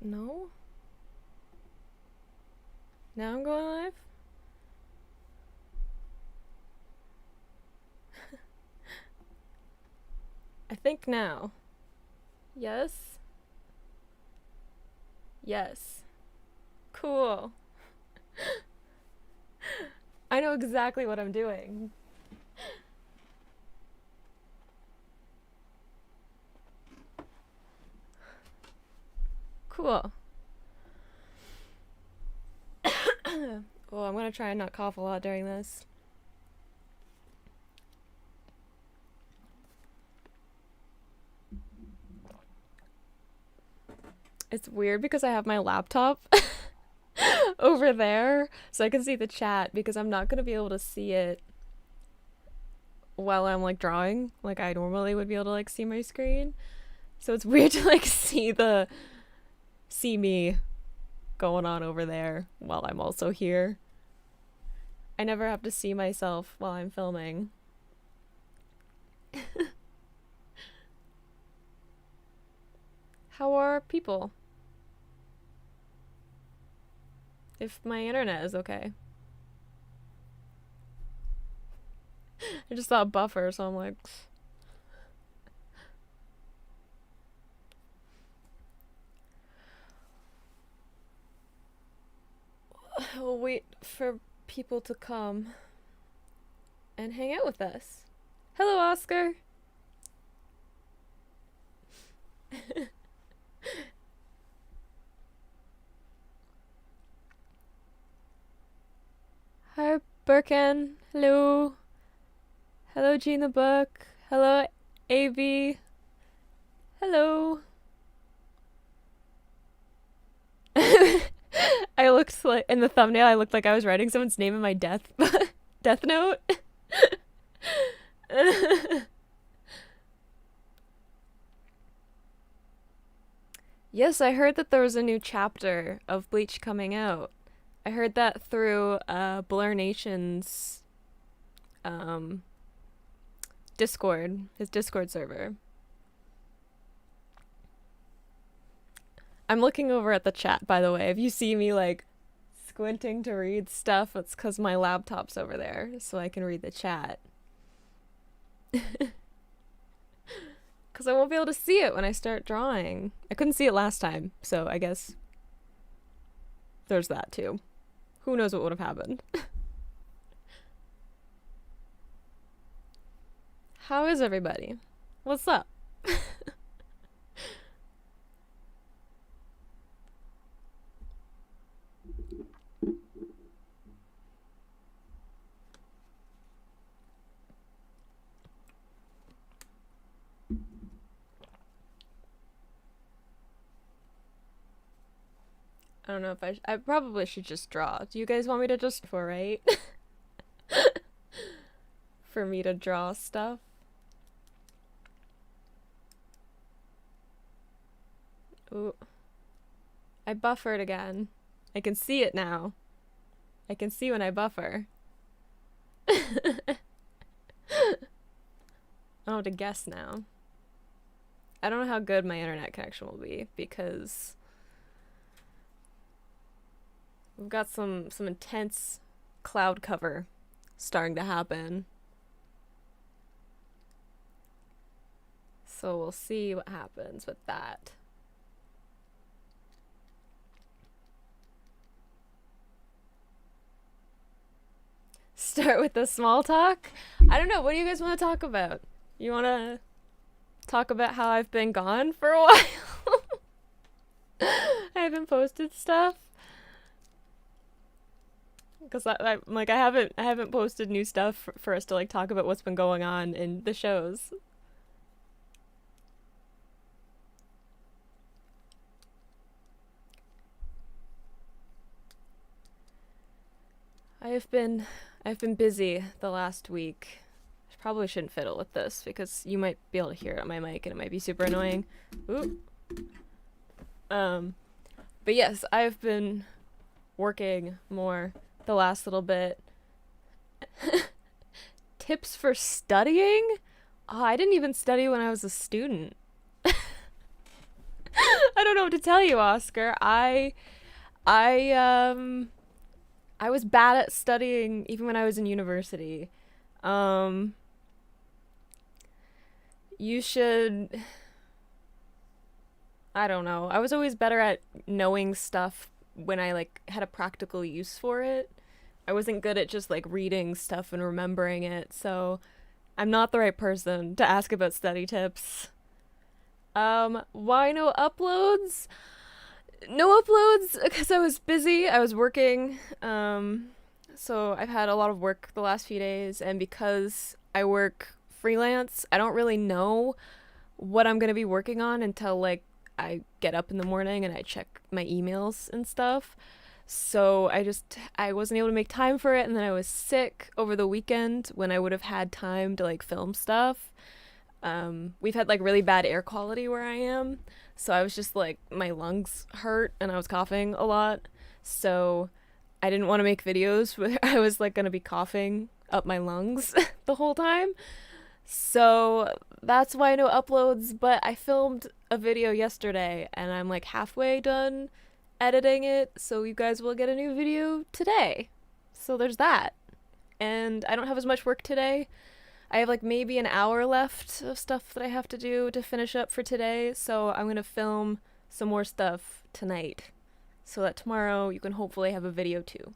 No? Now I'm going live? I think now. Yes? Yes. Cool. I know exactly what I'm doing. Cool. Well, I'm gonna try and not cough a lot during this. It's weird because I have my laptop over there so I can see the chat because I'm not gonna be able to see it while I'm like drawing like I normally would be able to like see my screen. So it's weird to like see me going on over there while I'm also here. I never have to see myself while I'm filming. How are people? If my internet is okay. I just saw a buffer, so I'm like... We'll wait for people to come and hang out with us. Hello, Oscar! Hi, Birkin. Hello. Hello, Gina Book. Hello, AB. Hello. I looked like in the thumbnail. I looked like I was writing someone's name in my death note. Yes, I heard that there was a new chapter of Bleach coming out. I heard that through Blur Nation's Discord, his Discord server. I'm looking over at the chat, by the way. If you see me like squinting to read stuff, it's because my laptop's over there, so I can read the chat. Because I won't be able to see it when I start drawing. I couldn't see it last time, so I guess there's that too. Who knows what would have happened? How is everybody? What's up? I don't know if I probably should just draw. Do you guys want me to just for right? For me to draw stuff? Ooh. I buffered again. I can see it now. I can see when I buffer. I don't have to guess now. I don't know how good my internet connection will be because we've got some intense cloud cover starting to happen. So we'll see what happens with that. Start with the small talk? I don't know. What do you guys want to talk about? You want to talk about how I've been gone for a while? I haven't posted stuff. Because I haven't posted new stuff for us to like talk about what's been going on in the shows. I've been busy the last week. I probably shouldn't fiddle with this because you might be able to hear it on my mic and it might be super annoying. Ooh. But yes, I've been working more the last little bit. Tips for studying? Oh, I didn't even study when I was a student. I don't know what to tell you, Oscar. I I was bad at studying even when I was in university. Um you should I don't know. I was always better at knowing stuff when I like had a practical use for it. I wasn't good at just like reading stuff and remembering it. So, I'm not the right person to ask about study tips. Why no uploads? No uploads because I was busy. I was working. So I've had a lot of work the last few days, and because I work freelance, I don't really know what I'm gonna be working on until like I get up in the morning and I check my emails and stuff. So I wasn't able to make time for it, and then I was sick over the weekend when I would have had time to like film stuff. We've had like really bad air quality where I am, so I was just like my lungs hurt and I was coughing a lot. So I didn't want to make videos where I was like gonna be coughing up my lungs the whole time. So that's why no uploads, but I filmed a video yesterday and I'm like halfway done editing it, so you guys will get a new video today. So there's that. And I don't have as much work today. I have like maybe an hour left of stuff that I have to do to finish up for today, so I'm gonna film some more stuff tonight so that tomorrow you can hopefully have a video too.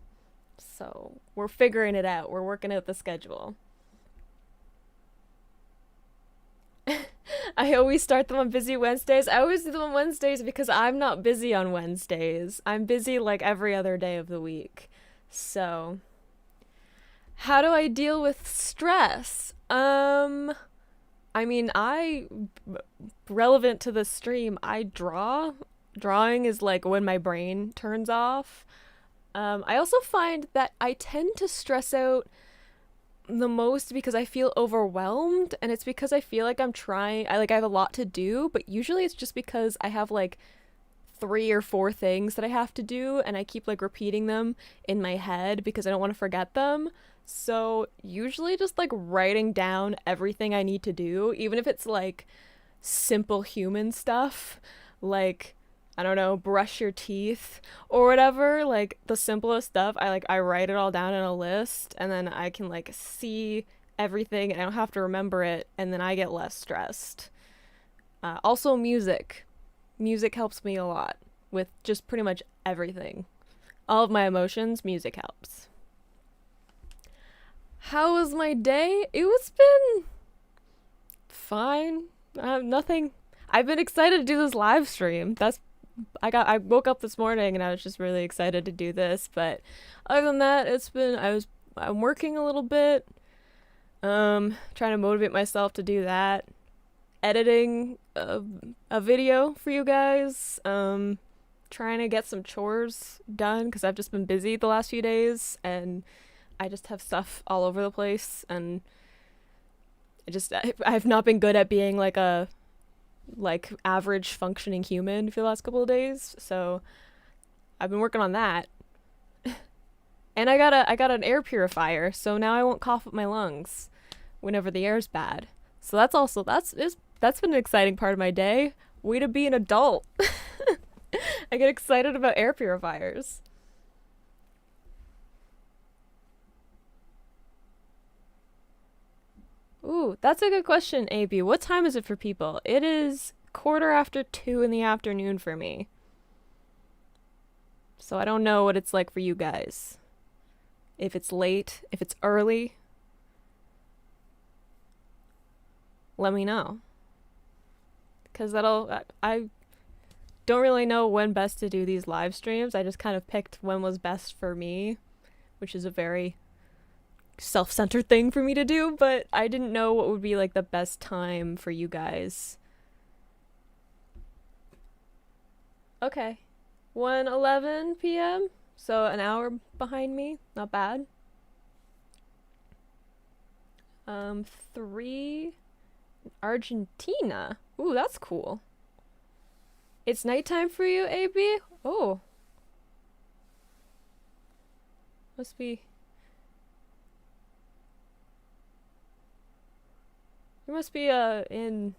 So we're figuring it out. We're working out the schedule. I always start them on busy Wednesdays. I always do them on Wednesdays because I'm not busy on Wednesdays. I'm busy like every other day of the week. So, how do I deal with stress? I mean, relevant to the stream, I draw. Drawing is like when my brain turns off. I also find that I tend to stress out the most because I feel overwhelmed, and it's because I feel like I have a lot to do, but usually it's just because I have like 3 or 4 things that I have to do and I keep like repeating them in my head because I don't want to forget them. So, usually just like writing down everything I need to do, even if it's like simple human stuff, like I don't know, brush your teeth or whatever, like the simplest stuff. I write it all down in a list and then I can like see everything and I don't have to remember it, and then I get less stressed. Also music. Music helps me a lot with just pretty much everything. All of my emotions, music helps. How was my day? It was been fine. Nothing. I've been excited to do this live stream. I woke up this morning and I was just really excited to do this, but other than that, I'm working a little bit. Trying to motivate myself to do that. Editing a video for you guys. Trying to get some chores done because I've just been busy the last few days and I just have stuff all over the place, and I've not been good at being like a average functioning human for the last couple of days. So I've been working on that. And I got an air purifier, so now I won't cough up my lungs whenever the air's bad. So that's been an exciting part of my day. Way to be an adult. I get excited about air purifiers. Ooh, that's a good question, AB. What time is it for people? It is 2:15 in the afternoon for me. So I don't know what it's like for you guys. If it's late, if it's early, let me know. Because I don't really know when best to do these live streams. I just kind of picked when was best for me, which is a very self-centered thing for me to do, but I didn't know what would be like the best time for you guys. Okay. 1:11 p.m. So an hour behind me. Not bad. 3 Argentina. Ooh, that's cool. It's nighttime for you, AB? Oh. Must be. You must be in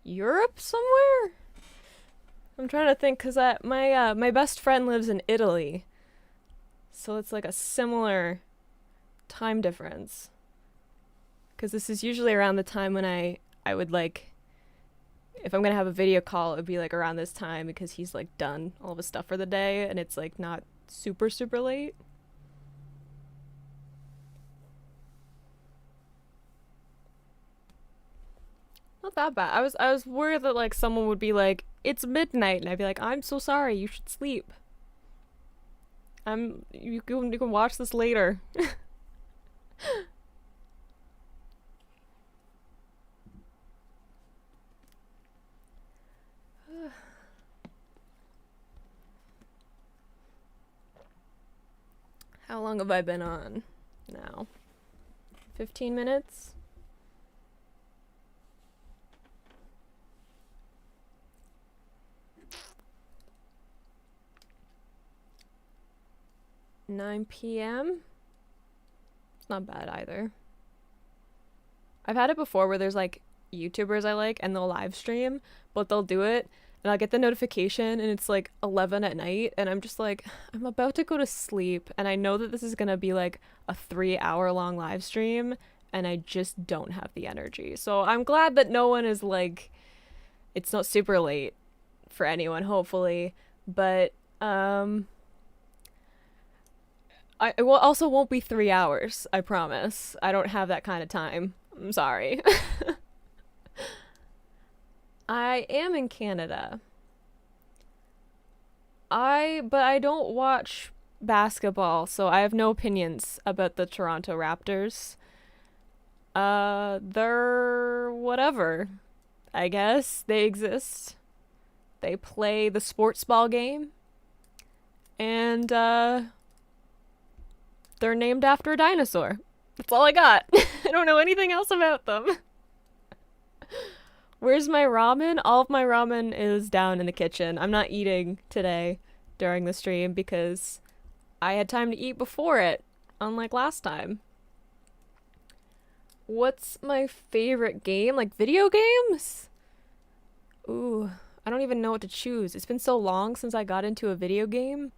Europe somewhere? I'm trying to think because my best friend lives in Italy, so it's like a similar time difference. Because this is usually around the time when I would like, if I'm gonna have a video call, it would be like around this time because he's like done all of his stuff for the day and it's like not super super late. Not that bad. I was worried that like someone would be like, it's midnight, and I'd be like, I'm so sorry, you should sleep. You can watch this later. How long have I been on now? 15 minutes? Nine p.m. It's not bad either. I've had it before where there's like YouTubers I like and they'll live stream, but they'll do it and I'll get the notification and it's like 11 at night and I'm just like, I'm about to go to sleep and I know that this is gonna be like a 3 hour long live stream and I just don't have the energy. So I'm glad that no one is like, it's not super late for anyone, hopefully. But it will also won't be 3 hours, I promise. I don't have that kind of time. I'm sorry. I am in Canada. But I don't watch basketball, so I have no opinions about the Toronto Raptors. They're whatever. I guess they exist. They play the sports ball game, and they're named after a dinosaur. That's all I got. I don't know anything else about them. Where's my ramen? All of my ramen is down in the kitchen. I'm not eating today during the stream because I had time to eat before it, unlike last time. What's my favorite game? Like video games? Ooh, I don't even know what to choose. It's been so long since I got into a video game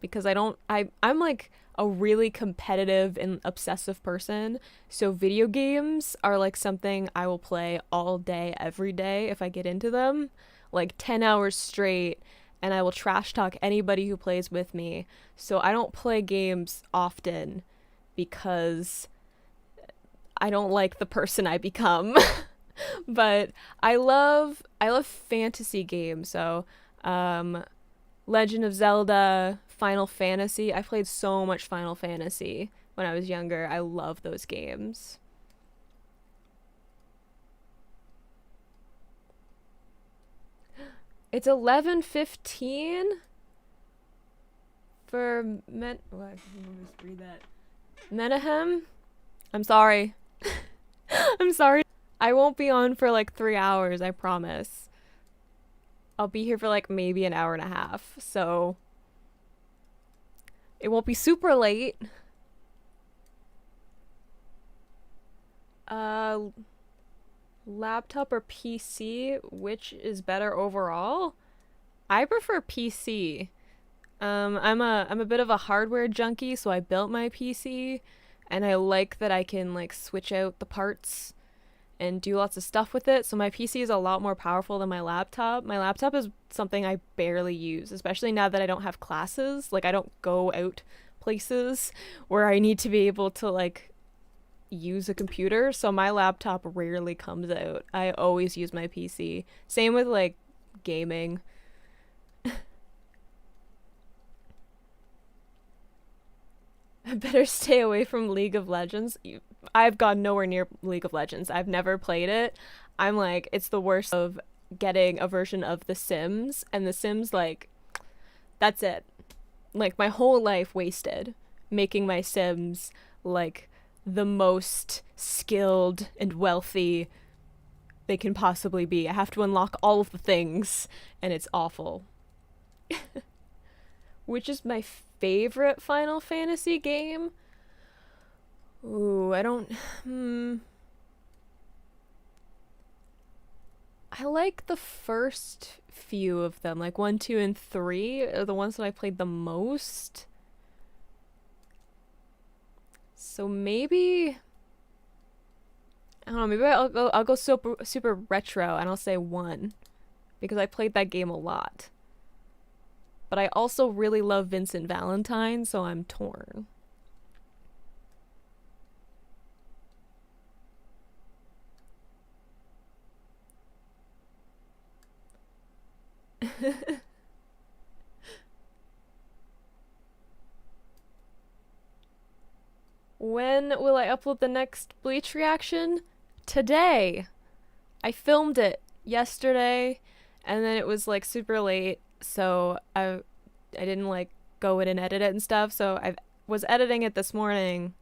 because I'm like a really competitive and obsessive person. So video games are like something I will play all day, every day if I get into them, like 10 hours straight, and I will trash talk anybody who plays with me. So I don't play games often because I don't like the person I become. But I love fantasy games. So Legend of Zelda, Final Fantasy. I played so much Final Fantasy when I was younger. I love those games. It's 11:15 for what? Let me just read that. Menahem. I'm sorry. I'm sorry. I won't be on for like 3 hours, I promise. I'll be here for like maybe an hour and a half, so it won't be super late. Uh, Laptop or PC, which is better overall? I prefer PC. I'm a bit of a hardware junkie, so I built my PC, and I like that I can like switch out the parts and do lots of stuff with it. So my PC is a lot more powerful than my laptop. My laptop is something I barely use, especially now that I don't have classes. Like I don't go out places where I need to be able to like use a computer. So my laptop rarely comes out. I always use my PC. Same with like gaming. I better stay away from League of Legends. I've gone nowhere near League of Legends. I've never played it. I'm like, it's the worst of getting a version of The Sims, and The Sims, like, that's it. Like, my whole life wasted making my Sims, like, the most skilled and wealthy they can possibly be. I have to unlock all of the things, and it's awful. Which is my favorite Final Fantasy game? Ooh, I don't I like the first few of them, like 1, 2, and 3 are the ones that I played the most. So maybe I don't know, maybe I'll go super retro and I'll say 1 because I played that game a lot. But I also really love Vincent Valentine, so I'm torn. When will I upload the next Bleach reaction? Today. I filmed it yesterday and then it was like super late, so I didn't like go in and edit it and stuff, so I was editing it this morning,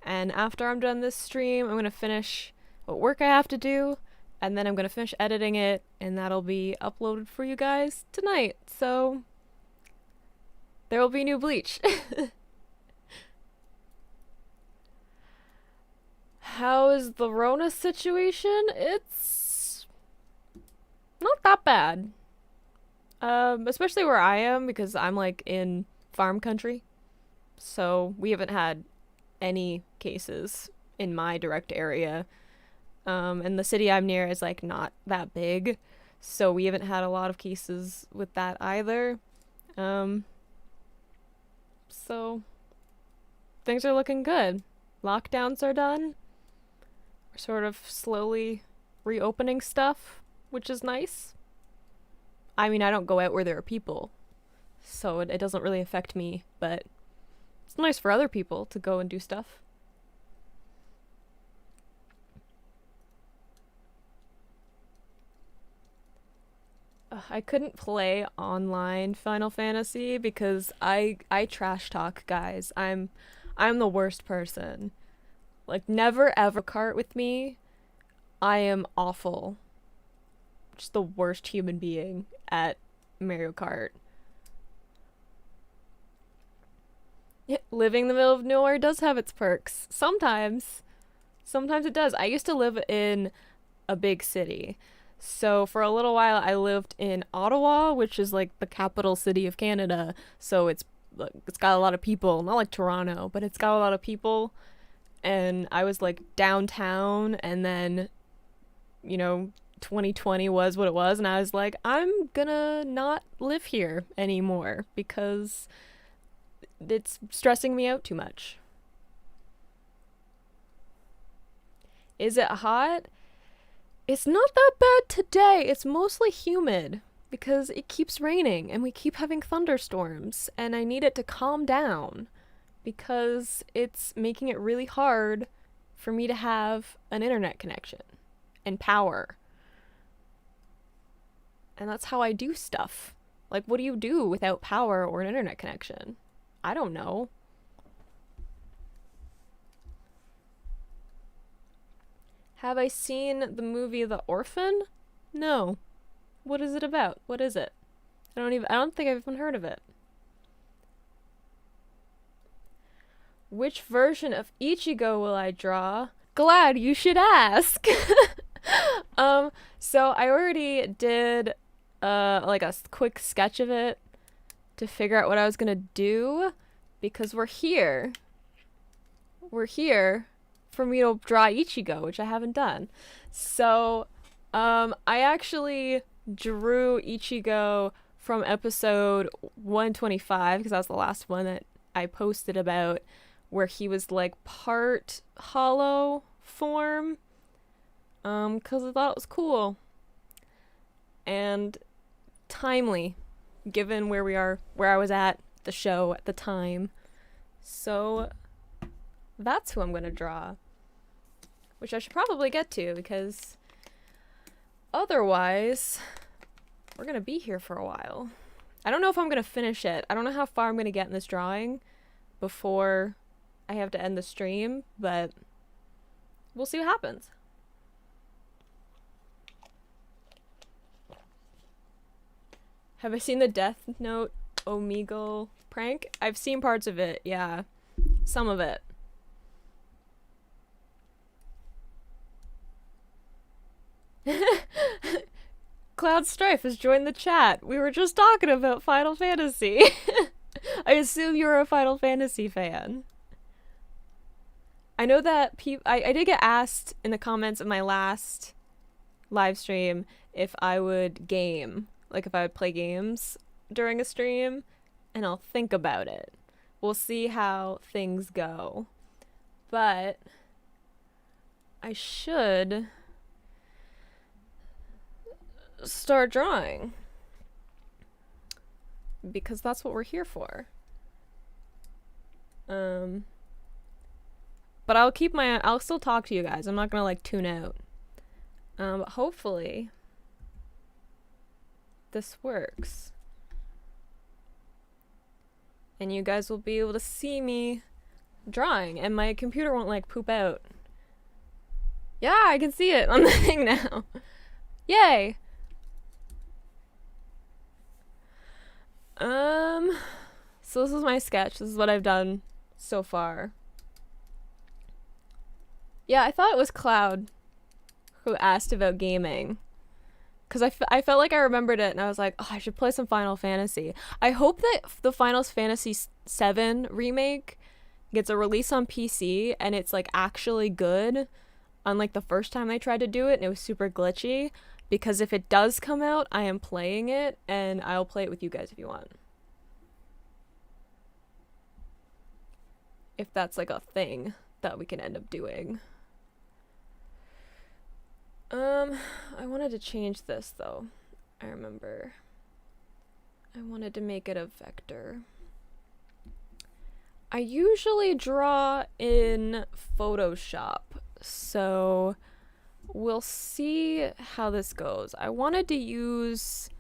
and after I'm done this stream, I'm going to finish what work I have to do, and then I'm going to finish editing it, and that'll be uploaded for you guys tonight. So there will be new Bleach. How is the Rona situation? It's not that bad. Especially where I am, because I'm like in farm country. So we haven't had any cases in my direct area. And the city I'm near is like not that big. So we haven't had a lot of cases with that either. So things are looking good. Lockdowns are done. We're sort of slowly reopening stuff, which is nice. I mean, I don't go out where there are people, so it doesn't really affect me, but it's nice for other people to go and do stuff. I couldn't play online Final Fantasy because I trash talk, guys. I'm the worst person. Like, never ever cart with me. I am awful. Just the worst human being at Mario Kart. Living in the middle of nowhere does have its perks. Sometimes. Sometimes it does. I used to live in a big city. So for a little while I lived in Ottawa, which is like the capital city of Canada. So it's got a lot of people. Not like Toronto, but it's got a lot of people. And I was like downtown, and then, 2020 was what it was, and I was like, I'm gonna not live here anymore because it's stressing me out too much. Is it hot? It's not that bad today. It's mostly humid because it keeps raining and we keep having thunderstorms, and I need it to calm down because it's making it really hard for me to have an internet connection and power. And that's how I do stuff. Like, what do you do without power or an internet connection? I don't know. Have I seen the movie The Orphan? No. What is it about? What is it? I don't think I've even heard of it. Which version of Ichigo will I draw? Glad you should ask. So I already did like a quick sketch of it to figure out what I was gonna do, because we're here for me to draw Ichigo, which I haven't done. So I actually drew Ichigo from episode 125, because that was the last one that I posted about, where he was like part hollow form, because I thought it was cool and timely given where I was at the show at the time. So that's who I'm gonna draw, which I should probably get to, because otherwise we're gonna be here for a while. I don't know if I'm gonna finish it. I don't know how far I'm gonna get in this drawing before I have to end the stream, but we'll see what happens. Have I seen the Death Note Omegle prank? I've seen parts of it, yeah. Some of it. Cloud Strife has joined the chat. We were just talking about Final Fantasy. I assume you're a Final Fantasy fan. I know that I did get asked in the comments of my last live stream if I would game, like if I would play games during a stream, and I'll think about it. We'll see how things go. But I should start drawing, because that's what we're here for. But I'll still talk to you guys. I'm not gonna like tune out. But hopefully this works. And you guys will be able to see me drawing, and my computer won't like poop out. Yeah, I can see it on the thing now. Yay! So this is my sketch. This is what I've done so far. Yeah, I thought it was Cloud who asked about gaming. Because I felt like I remembered it, and I was like, oh, I should play some Final Fantasy. I hope that the Final Fantasy VII remake gets a release on PC, and it's like actually good. Unlike the first time I tried to do it, and it was super glitchy. Because if it does come out, I am playing it, and I'll play it with you guys if you want. If that's like a thing that we can end up doing. I wanted to change this though. I remember. I wanted to make it a vector. I usually draw in Photoshop, so we'll see how this goes. I wanted to use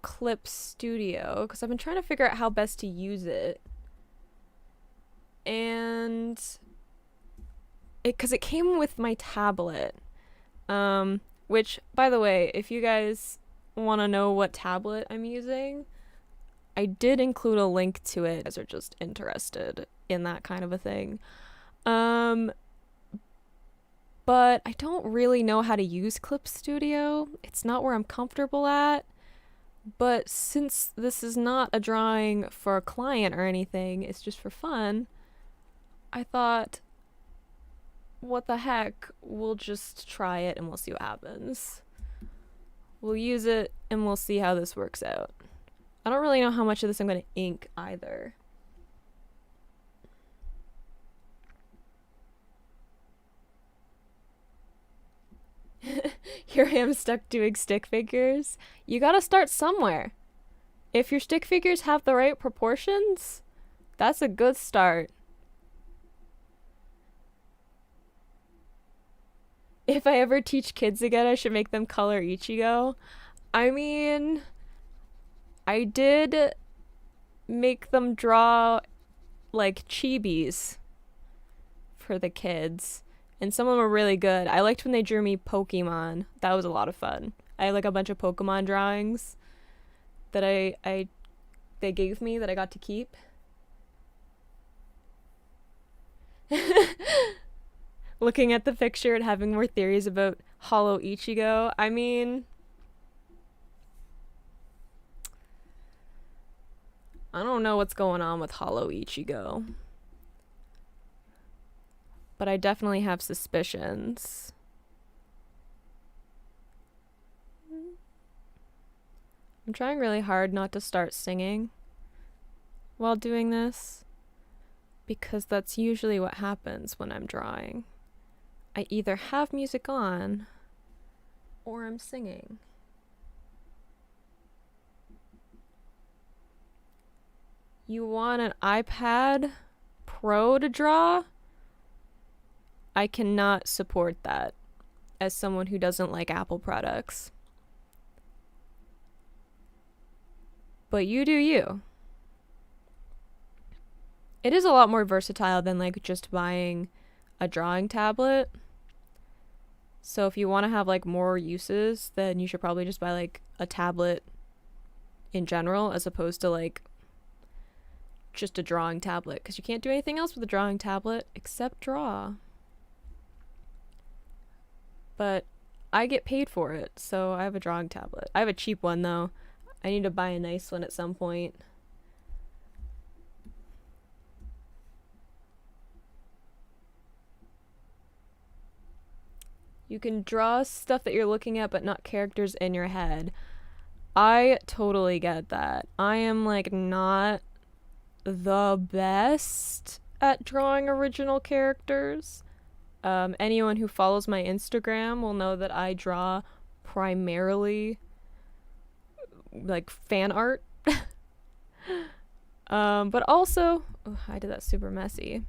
Clip Studio because I've been trying to figure out how best to use it. And because it came with my tablet. Which, by the way, if you guys want to know what tablet I'm using, I did include a link to it if you guys are just interested in that kind of a thing. But I don't really know how to use Clip Studio. It's not where I'm comfortable at. But since this is not a drawing for a client or anything, it's just for fun, I thought, what the heck, we'll just try it and we'll see what happens. We'll use it and we'll see how this works out. I don't really know how much of this I'm going to ink either. Here I am stuck doing stick figures. You gotta start somewhere. If your stick figures have the right proportions, that's a good start. If I ever teach kids again, I should make them color Ichigo. I mean, I did make them draw like chibis for the kids, and some of them were really good. I liked when they drew me Pokemon. That was a lot of fun. I had like a bunch of Pokemon drawings that they gave me that I got to keep. Looking at the picture and having more theories about Hollow Ichigo. I mean, I don't know what's going on with Hollow Ichigo, but I definitely have suspicions. I'm trying really hard not to start singing while doing this, because that's usually what happens when I'm drawing. I either have music on or I'm singing. You want an iPad Pro to draw? I cannot support that as someone who doesn't like Apple products. But you do you. It is a lot more versatile than like just buying a drawing tablet. So if you want to have like more uses, then you should probably just buy like a tablet in general as opposed to like just a drawing tablet, because you can't do anything else with a drawing tablet except draw. But I get paid for it, so I have a drawing tablet. I have a cheap one though. I need to buy a nice one at some point. You can draw stuff that you're looking at, but not characters in your head. I totally get that. I am like not the best at drawing original characters. Anyone who follows my Instagram will know that I draw primarily like fan art. But also, I did that super messy.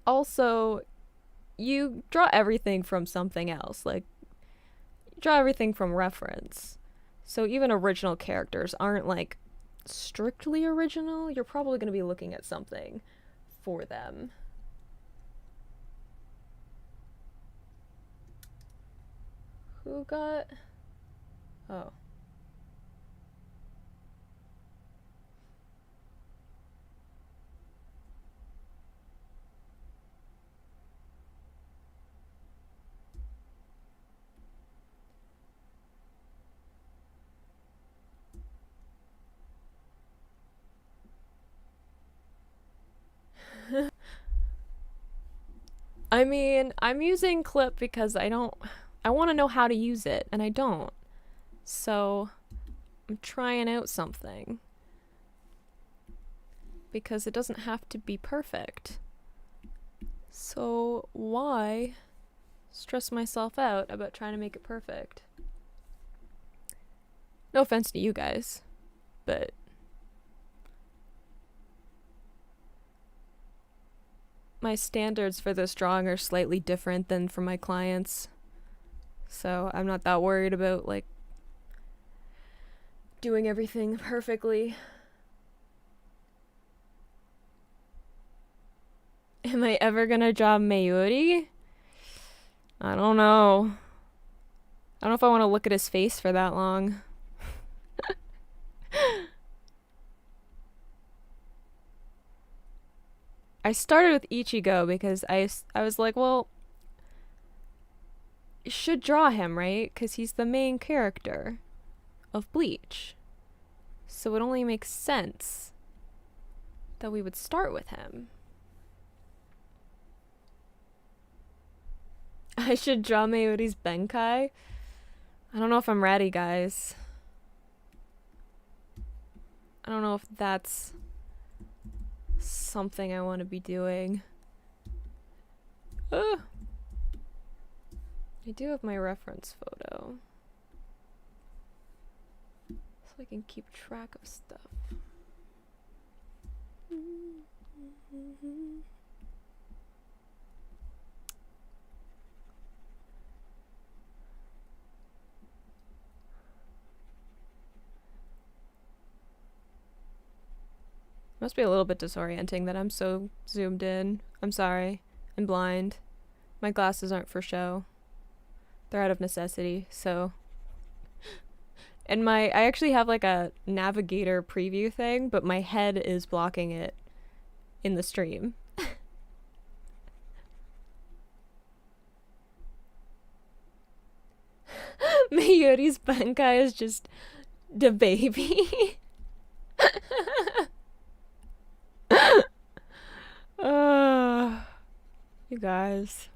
Also, you draw everything from something else. Like, you draw everything from reference. So even original characters aren't like strictly original. You're probably going to be looking at something for them. Who got... Oh. I mean, I'm using Clip because I want to know how to use it, and I don't. So, I'm trying out something. Because it doesn't have to be perfect. So, why stress myself out about trying to make it perfect? No offense to you guys, but my standards for this drawing are slightly different than for my clients. So I'm not that worried about like doing everything perfectly. Am I ever gonna draw Mayuri? I don't know. I don't know if I want to look at his face for that long. I started with Ichigo because I was like, well, should draw him, right? Because he's the main character of Bleach. So it only makes sense that we would start with him. I should draw Mayuri's Benkai. I don't know if I'm ready, guys. I don't know if that's something I want to be doing. I do have my reference photo, so I can keep track of stuff. Must be a little bit disorienting that I'm so zoomed in. I'm sorry. I'm blind. My glasses aren't for show. They're out of necessity, so. And I actually have like a navigator preview thing, but my head is blocking it in the stream. Mayuri's Bankai is just the baby. You guys.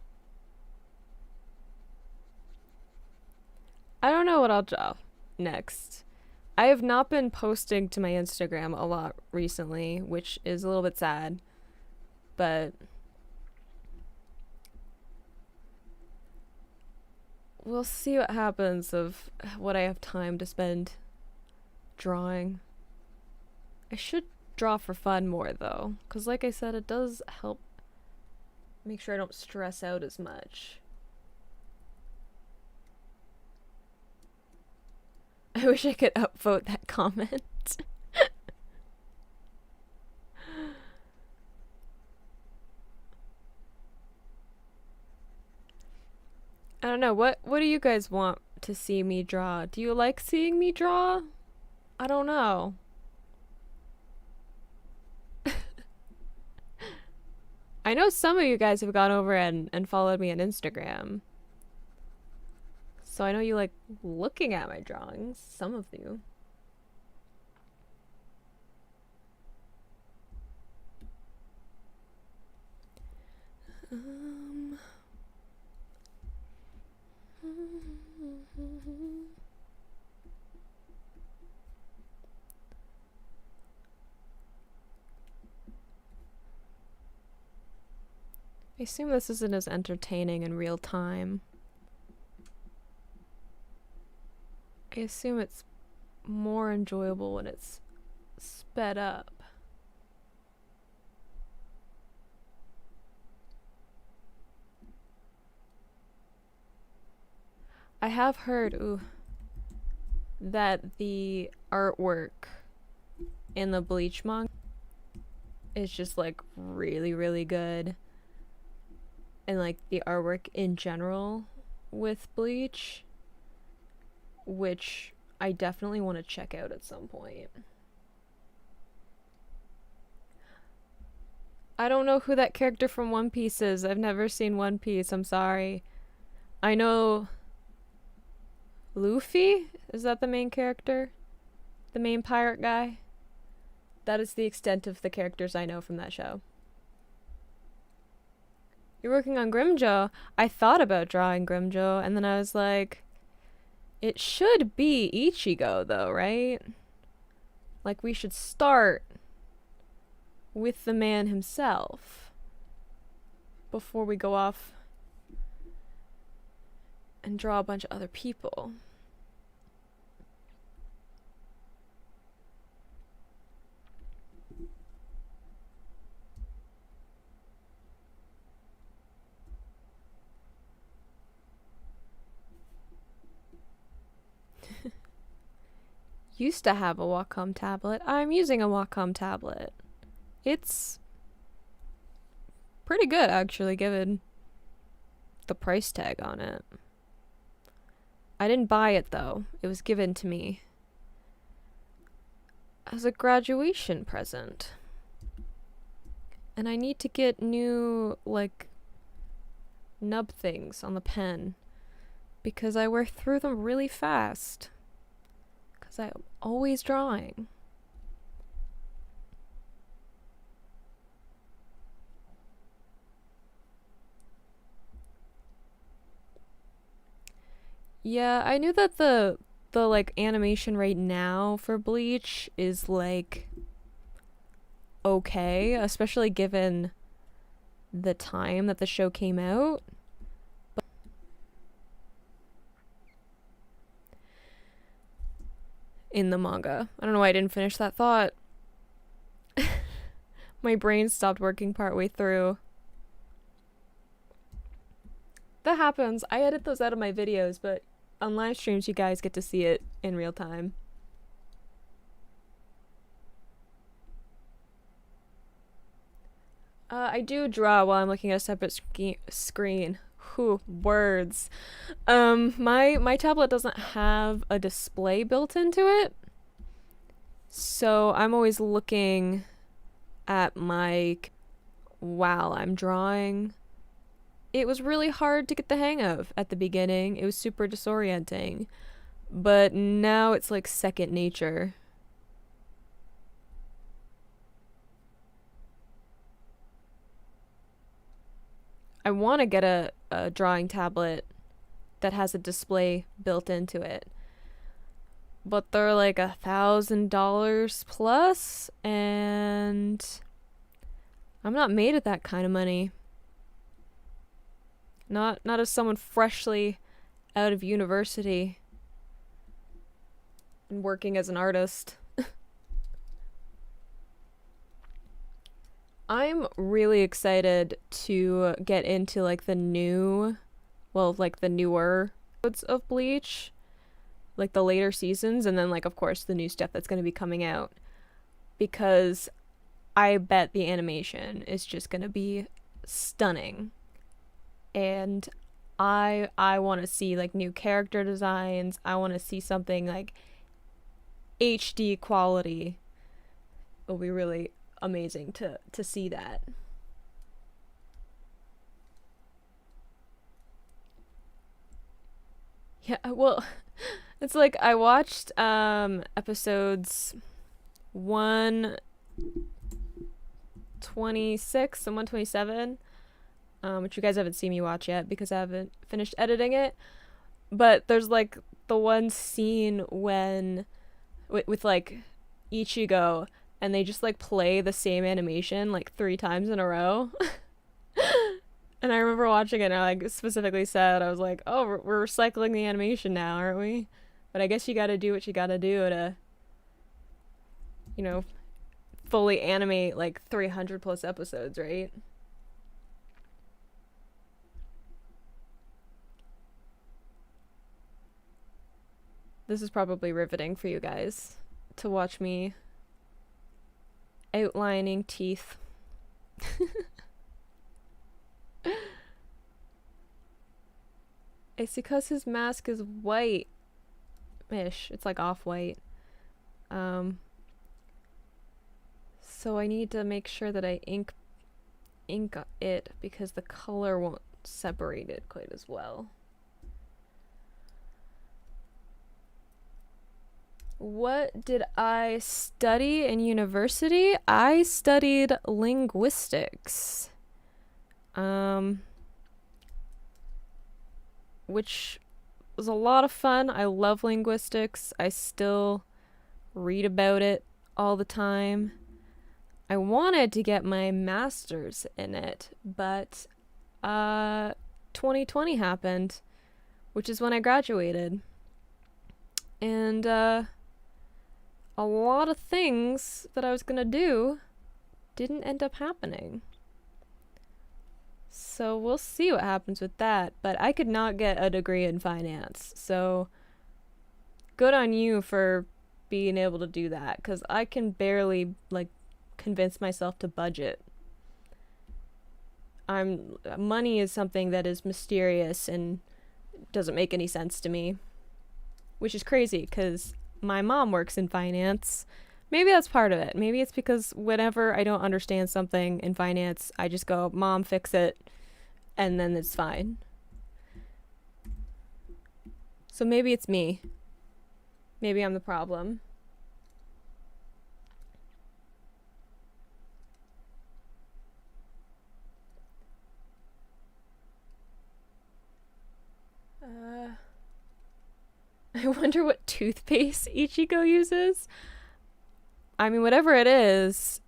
I don't know what I'll draw next. I have not been posting to my Instagram a lot recently, which is a little bit sad. But we'll see what happens of what I have time to spend drawing. I should draw for fun more though, because like I said, it does help make sure I don't stress out as much. I wish I could upvote that comment. I don't know, what do you guys want to see me draw? Do you like seeing me draw? I don't know. I know some of you guys have gone over and followed me on Instagram. So I know you like looking at my drawings, some of you. I assume this isn't as entertaining in real time. I assume it's more enjoyable when it's sped up. I have heard that the artwork in the Bleach manga is just like really, really good. And like the artwork in general with Bleach, which I definitely want to check out at some point. I don't know who that character from One Piece is. I've never seen One Piece. I'm sorry. I know Luffy? Is that the main character? The main pirate guy? That is the extent of the characters I know from that show. You're working on Grimjo? I thought about drawing Grimjo, and then I was like, it should be Ichigo, though, right? Like, we should start with the man himself before we go off and draw a bunch of other people. Used to have a Wacom tablet. I'm using a Wacom tablet. It's pretty good, actually, given the price tag on it. I didn't buy it, though. It was given to me as a graduation present. And I need to get new, like, nub things on the pen because I wear through them really fast. Because I'm always drawing. Yeah, I knew that the like animation rate now for Bleach is like okay, especially given the time that the show came out. But in the manga. I don't know why I didn't finish that thought. My brain stopped working partway through. That happens. I edit those out of my videos, but on live streams you guys get to see it in real time. I do draw while I'm looking at a separate screen. Whew, words. My tablet doesn't have a display built into it, so I'm always looking at my while I'm drawing. It was really hard to get the hang of at the beginning. It was super disorienting, but now it's like second nature. I want to get a drawing tablet that has a display built into it, but they're like $1,000 plus, and I'm not made of that kind of money. Not as someone freshly out of university and working as an artist. I'm really excited to get into like the newer episodes of Bleach, like the later seasons, and then like of course the new stuff that's going to be coming out, because I bet the animation is just going to be stunning. And I want to see like new character designs. I want to see something like HD quality. It'll be really amazing to see that. Yeah, well, it's like I watched episodes 126 and 127, which you guys haven't seen me watch yet because I haven't finished editing it. But there's like the one scene when with like Ichigo, and they just like play the same animation like 3 times in a row. And I remember watching it and I like specifically said, I was like, "Oh, we're recycling the animation now, aren't we?" But I guess you got to do what you got to do to, you know, fully animate like 300 plus episodes, right? This is probably riveting for you guys to watch me outlining teeth. It's because his mask is white-ish. It's like off-white. Um, so I need to make sure that I ink it because the color won't separate it quite as well. What did I study in university? I studied linguistics. Which was a lot of fun. I love linguistics. I still read about it all the time. I wanted to get my master's in it, but 2020 happened, which is when I graduated. And a lot of things that I was gonna do didn't end up happening. So we'll see what happens with that. But I could not get a degree in finance. So good on you for being able to do that, because I can barely like convince myself to budget. Money is something that is mysterious and doesn't make any sense to me, which is crazy because my mom works in finance. Maybe that's part of it. Maybe it's because whenever I don't understand something in finance, I just go, "Mom, fix it," and then it's fine. So maybe it's me. Maybe I'm the problem. I wonder what toothpaste Ichigo uses. I mean, whatever it is,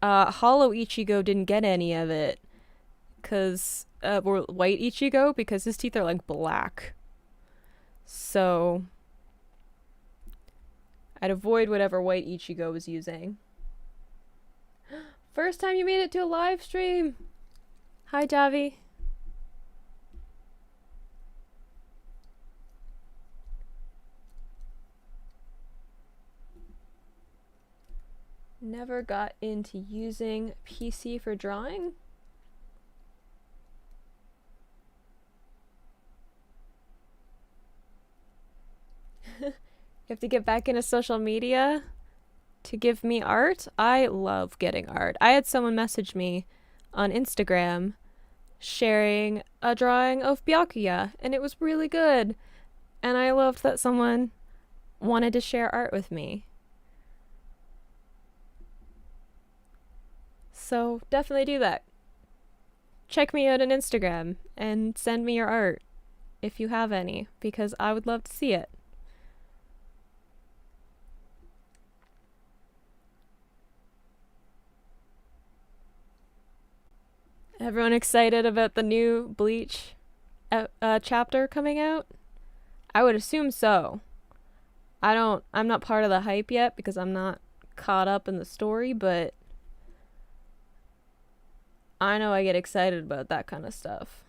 Hollow Ichigo didn't get any of it. Or White Ichigo, because his teeth are like black. So, I'd avoid whatever White Ichigo was using. First time you made it to a live stream! Hi, Javi. Never got into using PC for drawing. You have to get back into social media to give me art. I love getting art. I had someone message me on Instagram sharing a drawing of Byakuya, and it was really good. And I loved that someone wanted to share art with me. So definitely do that. Check me out on Instagram and send me your art if you have any, because I would love to see it. Everyone excited about the new Bleach chapter coming out? I would assume so. I'm not part of the hype yet because I'm not caught up in the story, but I know I get excited about that kind of stuff.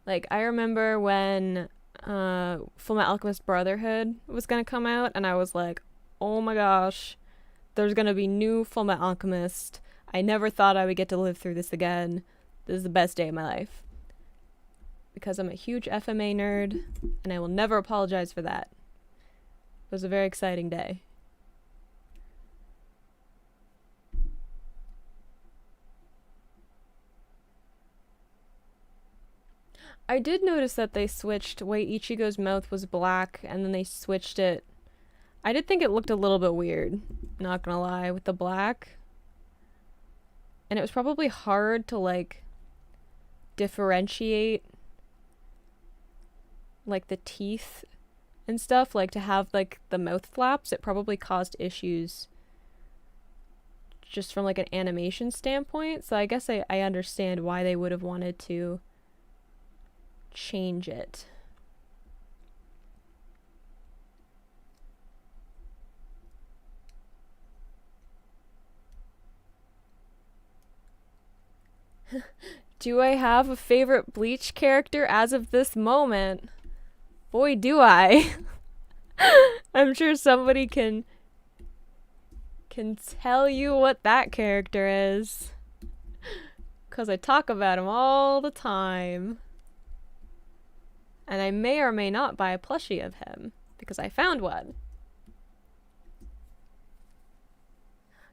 Like, I remember when Fullmetal Alchemist Brotherhood was gonna come out, and I was like, oh my gosh, there's gonna be new Fullmetal Alchemist. I never thought I would get to live through this again. This is the best day of my life. Because I'm a huge FMA nerd, and I will never apologize for that. It was a very exciting day. I did notice that they switched way Ichigo's mouth was black and then they switched it. I did think it looked a little bit weird, not gonna lie, with the black. And it was probably hard to like differentiate like the teeth and stuff, like to have like the mouth flaps. It probably caused issues just from like an animation standpoint. So I guess I understand why they would have wanted to change it. Do I have a favorite Bleach character as of this moment? Boy, do I. I'm sure somebody can tell you what that character is. 'Cause I talk about him all the time. And I may or may not buy a plushie of him, because I found one.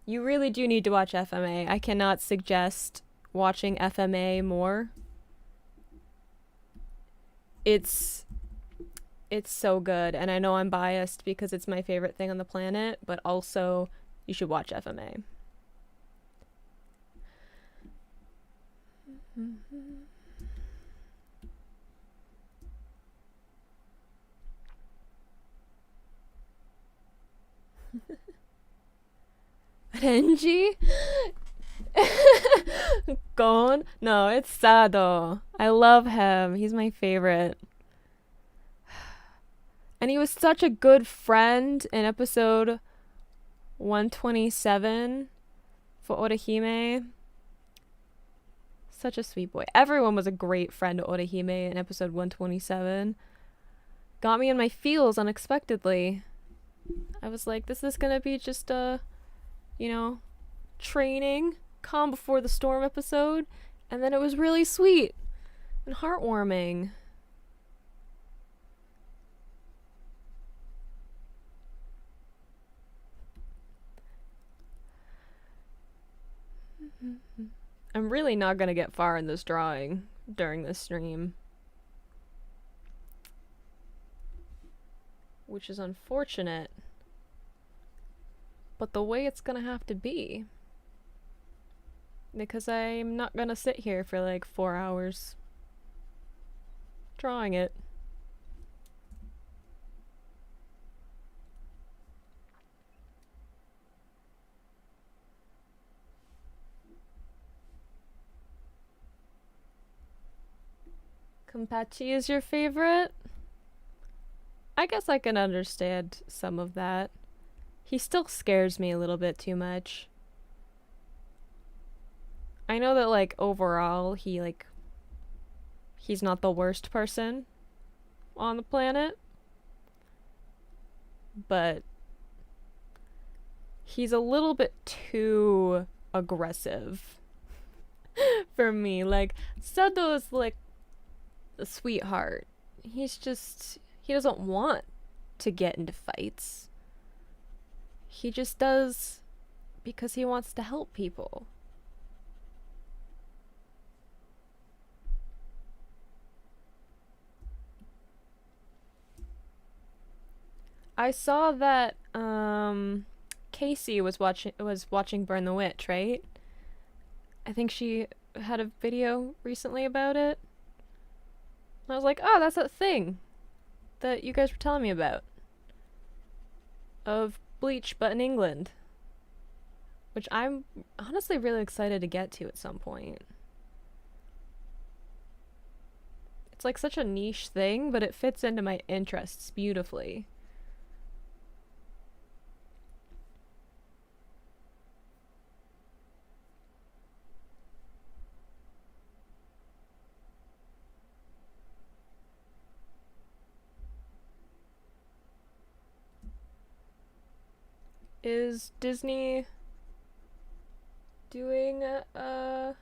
You really do need to watch FMA. I cannot suggest watching FMA more. It's so good, and I know I'm biased because it's my favorite thing on the planet, but also you should watch FMA. Renji? Gon? No, it's Sado. I love him. He's my favorite. And he was such a good friend in episode 127 for Orihime. Such a sweet boy. Everyone was a great friend to Orihime in episode 127. Got me in my feels unexpectedly. I was like, this is gonna be just a, training, calm before the storm episode. And then it was really sweet and heartwarming. I'm really not gonna get far in this drawing during this stream, which is unfortunate, but the way it's gonna have to be, because I'm not gonna sit here for like 4 hours drawing it. Kampachi is your favorite? I guess I can understand some of that. He still scares me a little bit too much. I know that like overall he's not the worst person on the planet, but he's a little bit too aggressive for me. Like Sado's like a sweetheart. He doesn't want to get into fights. He just does because he wants to help people. I saw that Casey was watching Burn the Witch, right? I think she had a video recently about it. And I was like, oh, that's that thing that you guys were telling me about. Of Bleach, but in England. Which I'm honestly really excited to get to at some point. It's like such a niche thing, but it fits into my interests beautifully. Is Disney doing a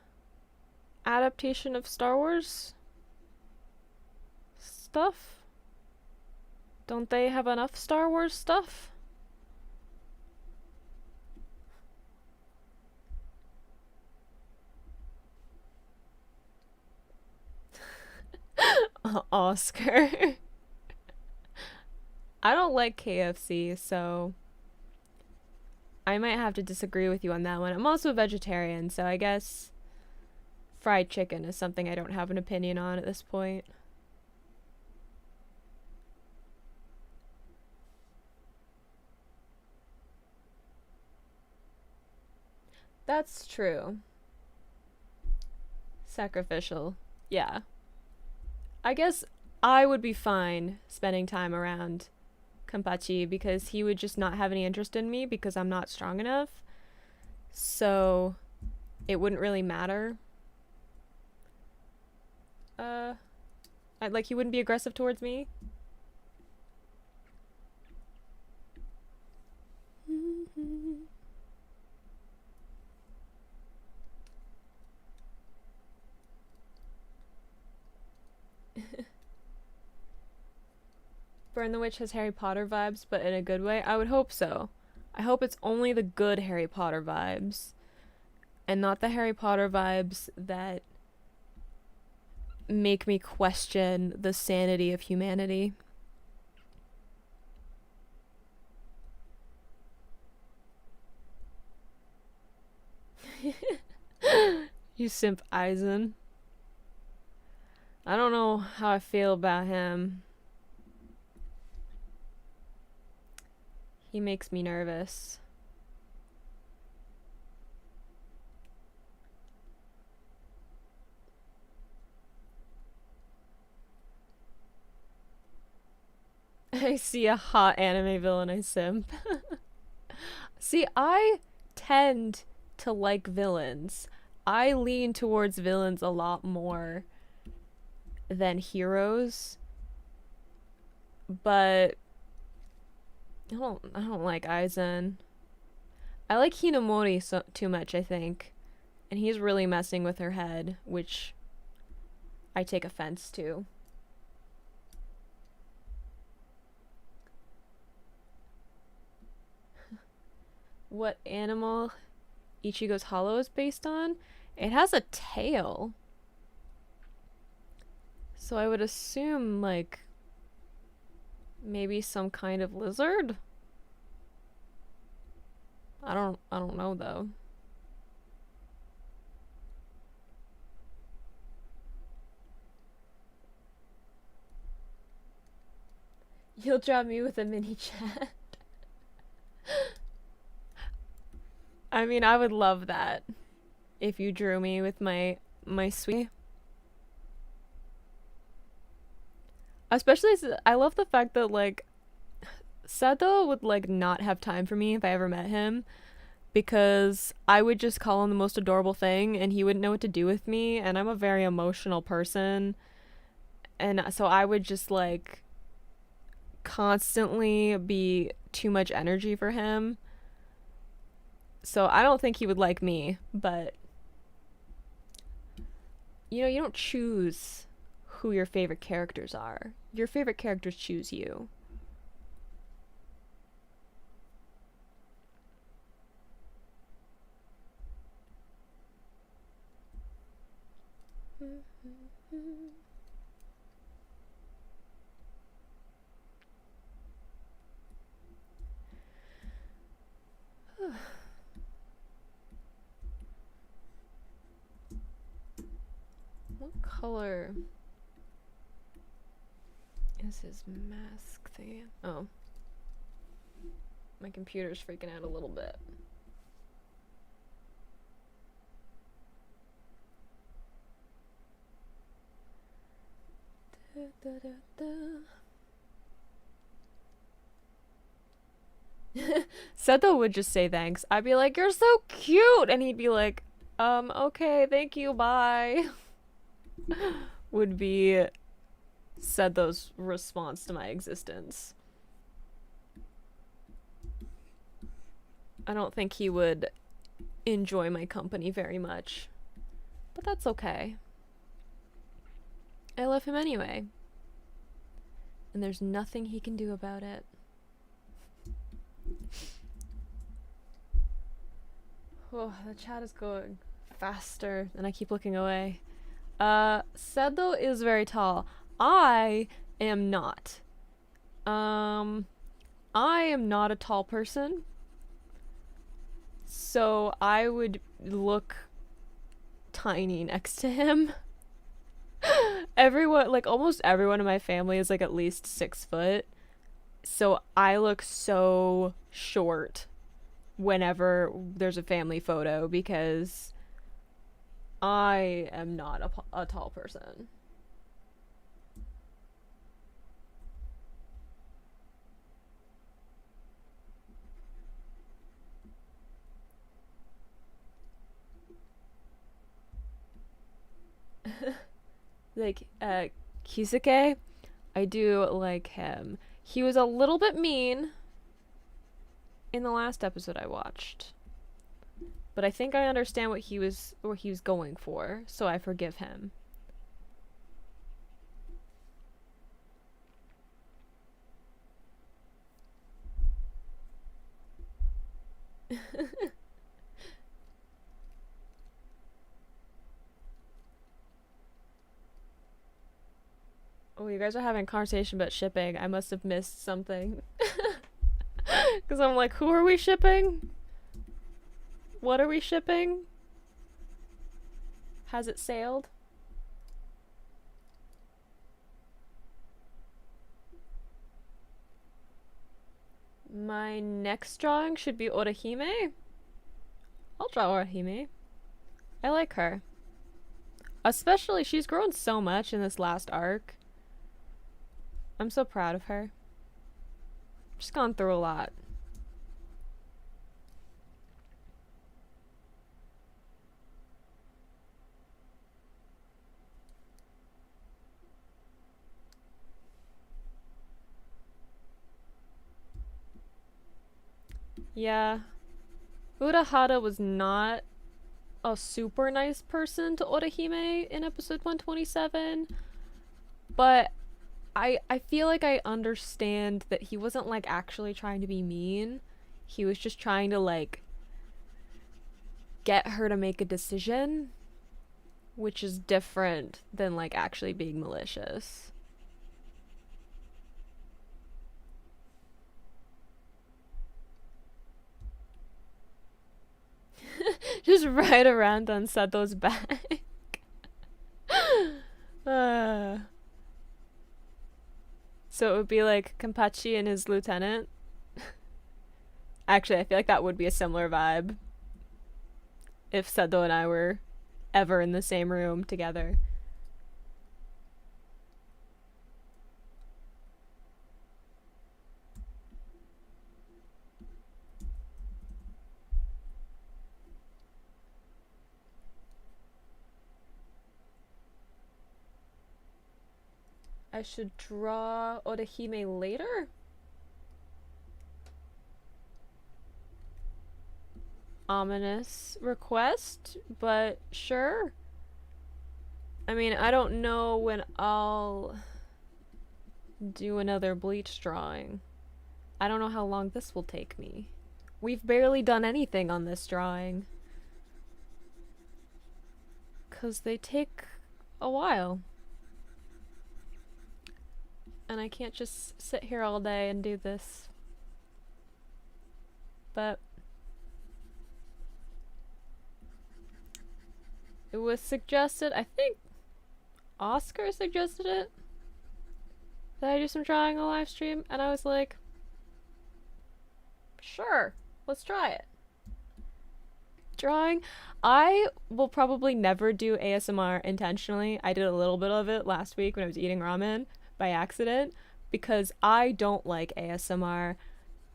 adaptation of Star Wars stuff? Don't they have enough Star Wars stuff? Oscar. I don't like KFC, so I might have to disagree with you on that one. I'm also a vegetarian, so I guess fried chicken is something I don't have an opinion on at this point. That's true. Sacrificial. Yeah. I guess I would be fine spending time around Kampachi because he would just not have any interest in me because I'm not strong enough. So it wouldn't really matter. Like he wouldn't be aggressive towards me. Burn the Witch has Harry Potter vibes, but in a good way. I would hope so. I hope it's only the good Harry Potter vibes and not the Harry Potter vibes that make me question the sanity of humanity. You simp Eisen. I don't know how I feel about him. He makes me nervous. I see a hot anime villain, I simp. See, I tend to like villains. I lean towards villains a lot more than heroes. But I don't like Aizen. I like Hinamori too much, I think. And he's really messing with her head, which I take offense to. What animal Ichigo's hollow is based on? It has a tail. So I would assume, like, maybe some kind of lizard? I don't know though. You'll draw me with a mini chat. I mean, I would love that if you drew me with my sweet. Especially, I love the fact that like Seto would like not have time for me if I ever met him because I would just call him the most adorable thing and he wouldn't know what to do with me, and I'm a very emotional person, and so I would just like constantly be too much energy for him. So I don't think he would like me, but you know, you don't choose who your favorite characters are. Your favorite characters choose you. What color is his mask thing? Oh. My computer's freaking out a little bit. Seto would just say thanks. I'd be like, "You're so cute," and he'd be like, okay, thank you, bye." Would be Seto's response to my existence. I don't think he would enjoy my company very much, but that's okay. I love him anyway, and there's nothing he can do about it. Oh, the chat is going faster and I keep looking away. Seto is very tall. I am not. Um, I am not a tall person, so I would look tiny next to him. Everyone, like almost everyone in my family is like at least 6 foot, so I look so short whenever there's a family photo because I am not a tall person. Like, Kisuke, I do like him. He was a little bit mean in the last episode I watched, but I think I understand what he was going for, so I forgive him. Oh, you guys are having a conversation about shipping. I must have missed something. Because I'm like, who are we shipping? What are we shipping? Has it sailed? My next drawing should be Orihime. I'll draw Orihime. I like her. Especially, she's grown so much in this last arc. I'm so proud of her. She's gone through a lot. Yeah. Urahara was not a super nice person to Orihime in episode 127, but I feel like I understand that he wasn't like actually trying to be mean. He was just trying to like get her to make a decision, which is different than like actually being malicious. Just ride around on Sato's back. uh. So it would be like Kampachi and his lieutenant. Actually, I feel like that would be a similar vibe if Sado and I were ever in the same room together. I should draw Orihime later? Ominous request, but sure. I mean, I don't know when I'll do another bleach drawing. I don't know how long this will take me. We've barely done anything on this drawing. 'Cause they take a while. And I can't just sit here all day and do this. But it was suggested, I think Oscar suggested it, that I do some drawing on live stream, and I was like, sure, let's try it. Drawing. I will probably never do ASMR intentionally. I did a little bit of it last week when I was eating ramen by accident because I don't like ASMR.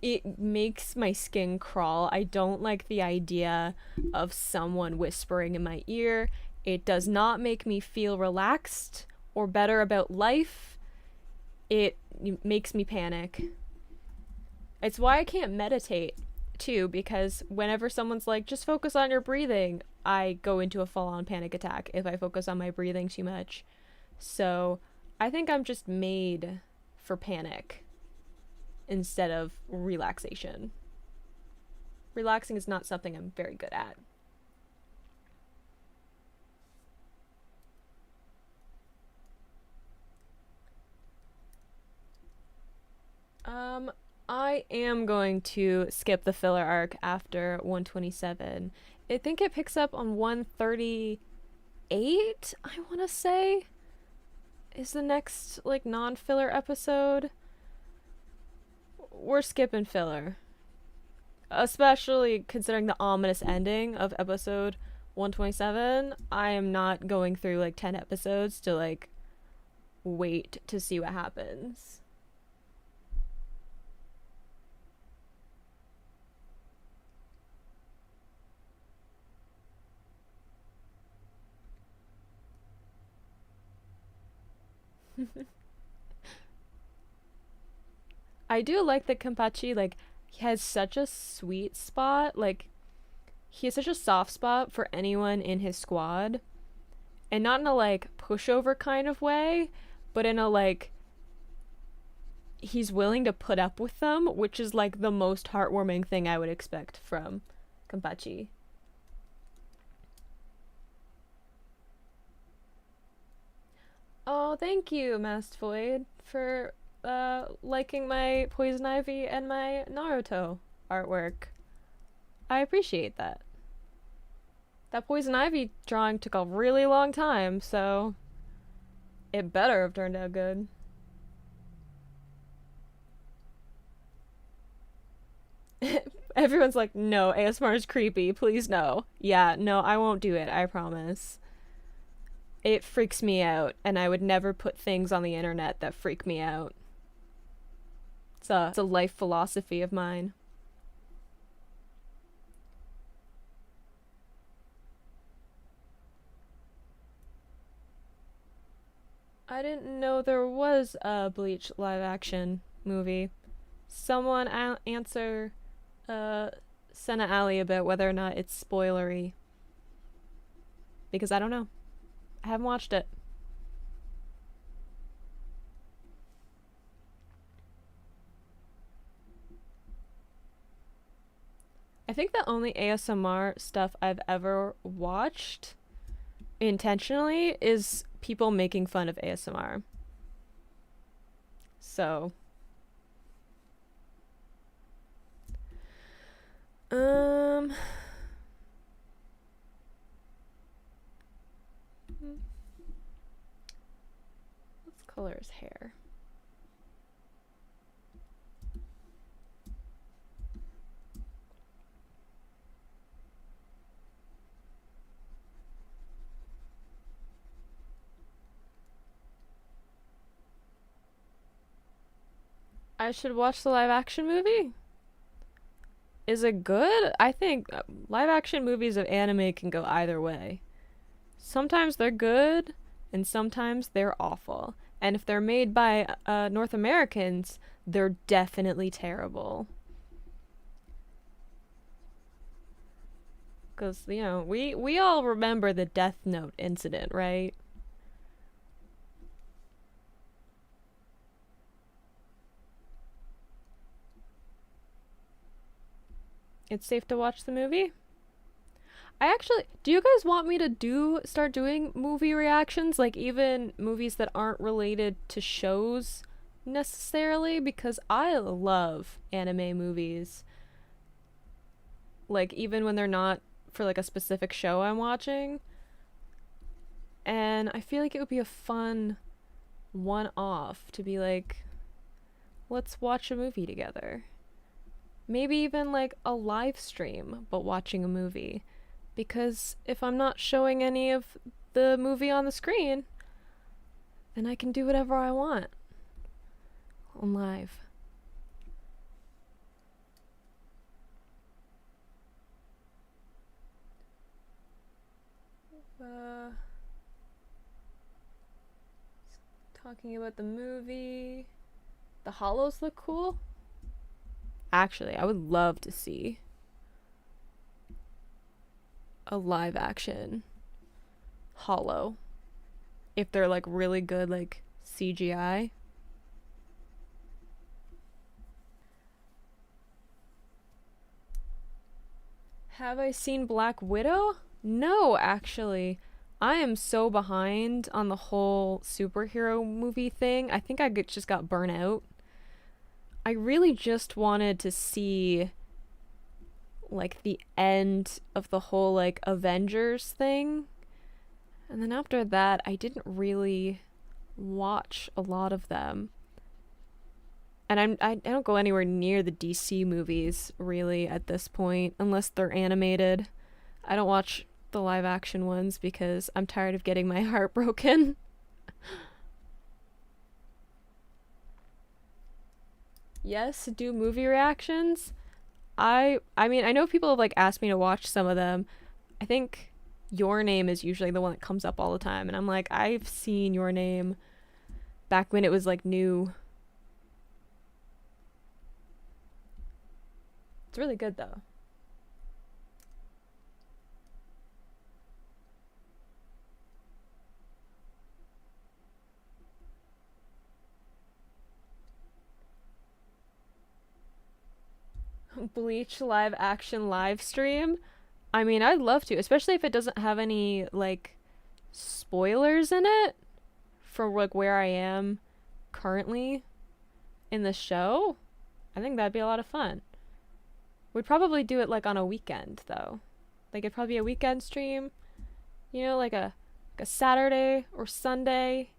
It makes my skin crawl. I don't like the idea of someone whispering in my ear. It does not make me feel relaxed or better about life. It makes me panic. It's why I can't meditate too, because whenever someone's like, just focus on your breathing, I go into a full-on panic attack if I focus on my breathing too much. So I think I'm just made for panic instead of relaxation. Relaxing is not something I'm very good at. Um, I am going to skip the filler arc after 127. I think it picks up on 138, I want to say, is the next, like, non-filler episode. We're skipping filler. Especially considering the ominous ending of episode 127. I am not going through, like, 10 episodes to, like, wait to see what happens. I do like that Kenpachi, like, he has such a sweet spot. Like, he has such a soft spot for anyone in his squad. And not in a, like, pushover kind of way, but in a, like, he's willing to put up with them, which is, like, the most heartwarming thing I would expect from Kenpachi. Oh, thank you, Masked Void, for liking my Poison Ivy and my Naruto artwork. I appreciate that. That Poison Ivy drawing took a really long time, so it better have turned out good. Everyone's like, no, ASMR is creepy. Please no. Yeah, no, I won't do it. I promise. It freaks me out, and I would never put things on the internet that freak me out. It's a life philosophy of mine. I didn't know there was a Bleach live action movie. Someone answer uh Senna Alley about whether or not it's spoilery. Because I don't know. I haven't watched it. I think the only ASMR stuff I've ever watched intentionally is people making fun of ASMR. So, um, let's color his hair. I should watch the live action movie? Is it good? I think live action movies of anime can go either way. Sometimes they're good, and sometimes they're awful. And if they're made by North Americans, they're definitely terrible. Because, you know, we all remember the Death Note incident, right? It's safe to watch the movie? I actually, do you guys want me to start doing movie reactions, like even movies that aren't related to shows necessarily? Because I love anime movies. Like even when they're not for like a specific show I'm watching. And I feel like it would be a fun one off to be like, let's watch a movie together. Maybe even like a live stream, but watching a movie. Because if I'm not showing any of the movie on the screen, then I can do whatever I want on live. Uh, talking about the movie. The hollows look cool. Actually, I would love to see a live action hollow. If they're like really good, like CGI. Have I seen Black Widow? No, actually. I am so behind on the whole superhero movie thing. I think just got burnt out. I really just wanted to see like the end of the whole like Avengers thing. And then after that, I didn't really watch a lot of them. And I don't go anywhere near the DC movies really at this point unless they're animated. I don't watch the live action ones because I'm tired of getting my heart broken. Yes, do movie reactions. I mean, I know people have like asked me to watch some of them. I think Your Name is usually the one that comes up all the time and I'm like, I've seen Your Name back when it was like new. It's really good though. Bleach live action live stream. I mean, I'd love to, especially if it doesn't have any like spoilers in it for like where I am currently in the show. I think that'd be a lot of fun. We'd probably do it like on a weekend though. Like it'd probably be a weekend stream, you know, like a Saturday or Sunday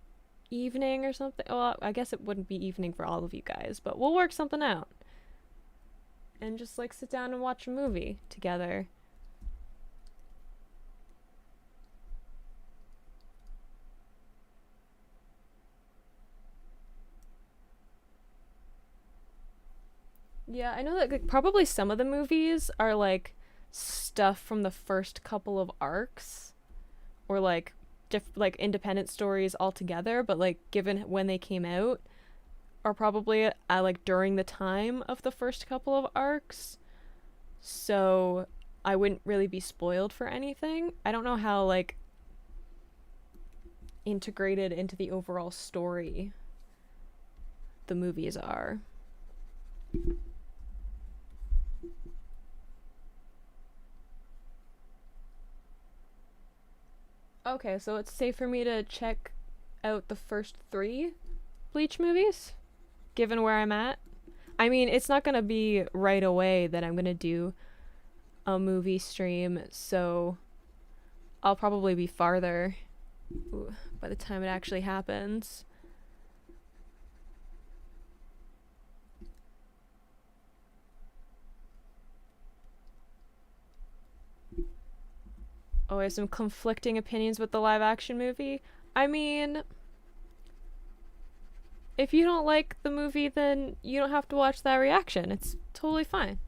evening or something. Well, I guess it wouldn't be evening for all of you guys, but we'll work something out. And just like sit down and watch a movie together. Yeah, I know that like, probably some of the movies are like stuff from the first couple of arcs or like like independent stories altogether, but like given when they came out are probably like during the time of the first couple of arcs. So I wouldn't really be spoiled for anything. I don't know how like integrated into the overall story the movies are. Okay, so it's safe for me to check out the first 3 Bleach movies, given where I'm at. I mean, it's not gonna be right away that I'm gonna do a movie stream, so I'll probably be farther by the time it actually happens. Oh, I have some conflicting opinions with the live action movie. I mean, if you don't like the movie, then you don't have to watch that reaction. It's totally fine.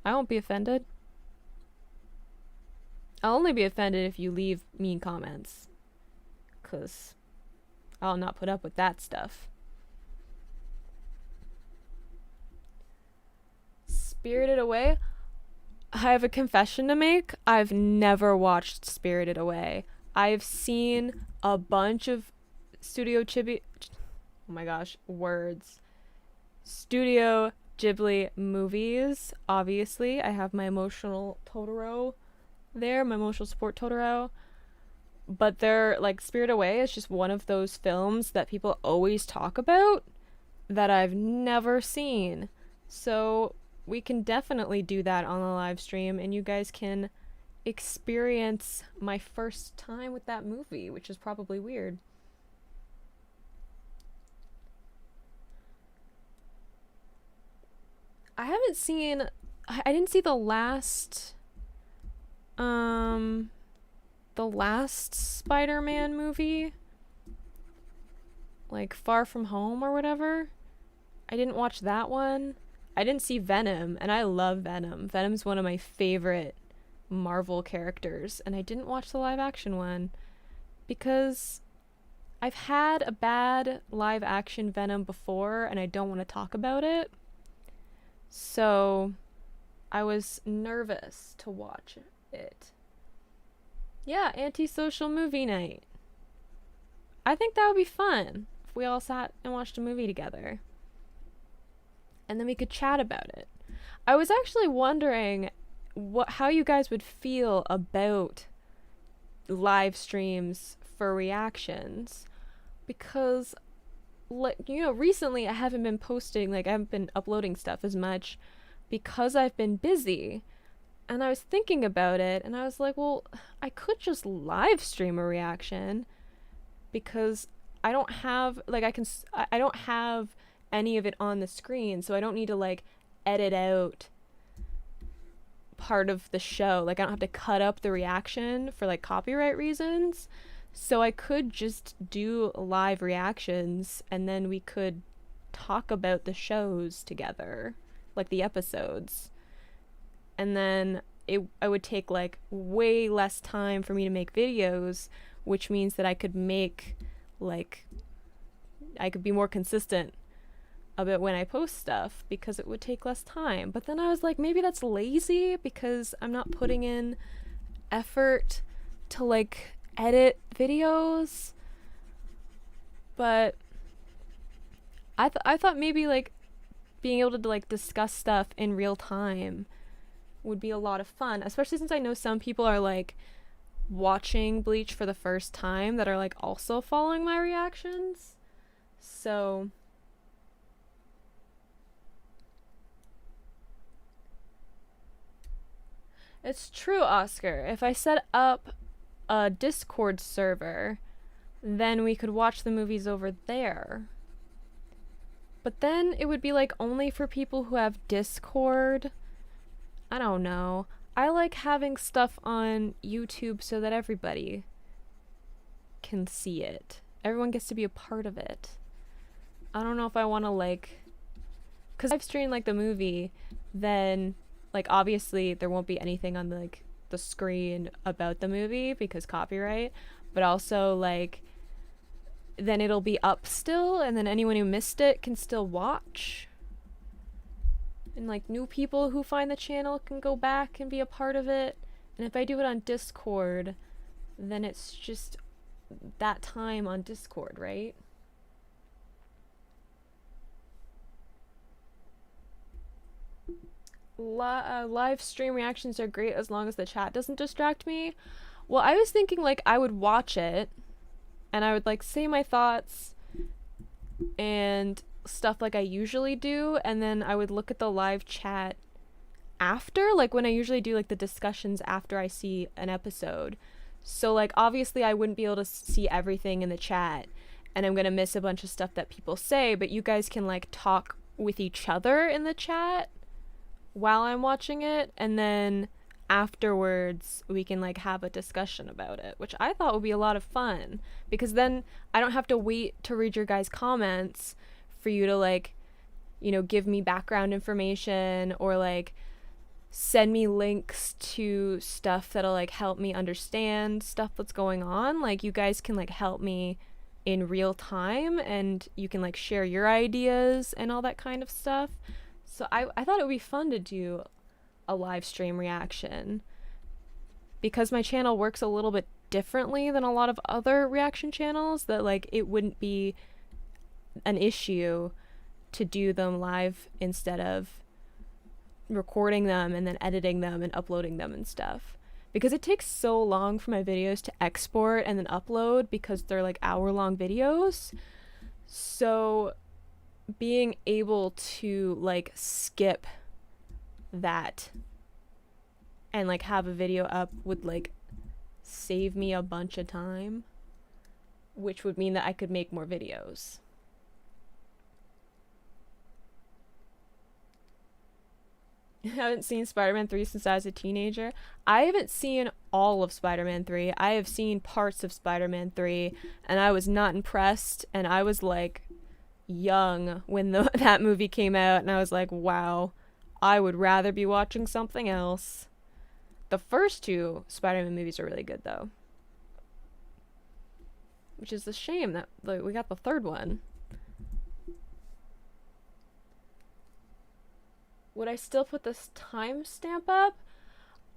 I won't be offended. I'll only be offended if you leave mean comments. 'Cause I'll not put up with that stuff. Spirited Away? I have a confession to make. I've never watched Spirited Away. I've seen a bunch of Studio Chibi... Oh my gosh, words. Studio Ghibli movies, obviously. I have my emotional Totoro there, my emotional support Totoro. But they're, like, Spirited Away is just one of those films that people always talk about that I've never seen. So we can definitely do that on the live stream, and you guys can experience my first time with that movie, which is probably weird. I haven't seen... I didn't see the last Spider-Man movie, like Far From Home or whatever. I didn't watch that one. I didn't see Venom, and I love Venom. Venom's one of my favorite Marvel characters, and I didn't watch the live action one because I've had a bad live action Venom before, and I don't want to talk about it. So I was nervous to watch it. Yeah, antisocial movie night. I think that would be fun if we all sat and watched a movie together. And then we could chat about it. I was actually wondering how you guys would feel about live streams for reactions, because like, you know, recently I haven't been posting, like I haven't been uploading stuff as much because I've been busy. And I was thinking about it and I was like, well, I could just live stream a reaction because I don't have like I don't have any of it on the screen, so I don't need to like edit out part of the show. Like I don't have to cut up the reaction for like copyright reasons. So I could just do live reactions and then we could talk about the shows together, like the episodes. And then I would take like way less time for me to make videos, which means that I could make like I could be more consistent about when I post stuff because it would take less time. But then I was like, maybe that's lazy because I'm not putting in effort to like edit videos. But I thought maybe like being able to like discuss stuff in real time would be a lot of fun, especially since I know some people are like watching Bleach for the first time that are like also following my reactions. So it's true, Oscar. If I set up a Discord server, then we could watch the movies over there. But then it would be like only for people who have Discord. I don't know. I like having stuff on YouTube so that everybody can see it. Everyone gets to be a part of it. I don't know if I want to like, because I've streamed like the movie, then like obviously there won't be anything on like the screen about the movie because copyright, but also like then it'll be up still and then anyone who missed it can still watch. And like new people who find the channel can go back and be a part of it. And if I do it on Discord, then it's just that time on Discord, right? Live stream reactions are great as long as the chat doesn't distract me. Well, I was thinking like I would watch it and I would like say my thoughts and stuff like I usually do, and then I would look at the live chat after, like when I usually do like the discussions after I see an episode. So like obviously I wouldn't be able to see everything in the chat and I'm gonna miss a bunch of stuff that people say, but you guys can like talk with each other in the chat while I'm watching it, and then afterwards we can like have a discussion about it, which I thought would be a lot of fun because then I don't have to wait to read your guys' comments for you to like, you know, give me background information or like send me links to stuff that'll like help me understand stuff that's going on. Like you guys can like help me in real time and you can like share your ideas and all that kind of stuff. So I thought it would be fun to do a live stream reaction because my channel works a little bit differently than a lot of other reaction channels, that like it wouldn't be an issue to do them live instead of recording them and then editing them and uploading them and stuff, because it takes so long for my videos to export and then upload because they're like hour-long videos. So being able to like skip that and like have a video up would like save me a bunch of time, which would mean that I could make more videos. I haven't seen Spider-Man 3 since I was a teenager. I haven't seen all of Spider-Man 3. I have seen parts of Spider-Man 3 and I was not impressed, and I was like young when that movie came out and I was like, wow, I would rather be watching something else. The first two Spider-Man movies are really good though, which is a shame that like, we got the third one. Would I still put this timestamp up?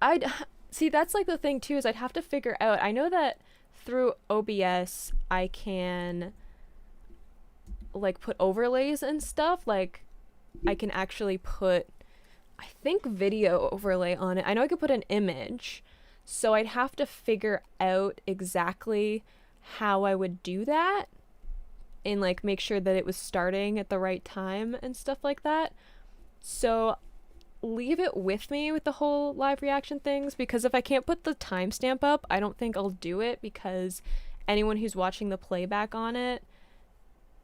I'd see, that's like the thing too, is I'd have to figure out. I know that through OBS I can like put overlays and stuff. Like I can actually put, I think, video overlay on it. I know I could put an image, so I'd have to figure out exactly how I would do that and like make sure that it was starting at the right time and stuff like that. So leave it with me with the whole live reaction things, because if I can't put the timestamp up, I don't think I'll do it, because anyone who's watching the playback on it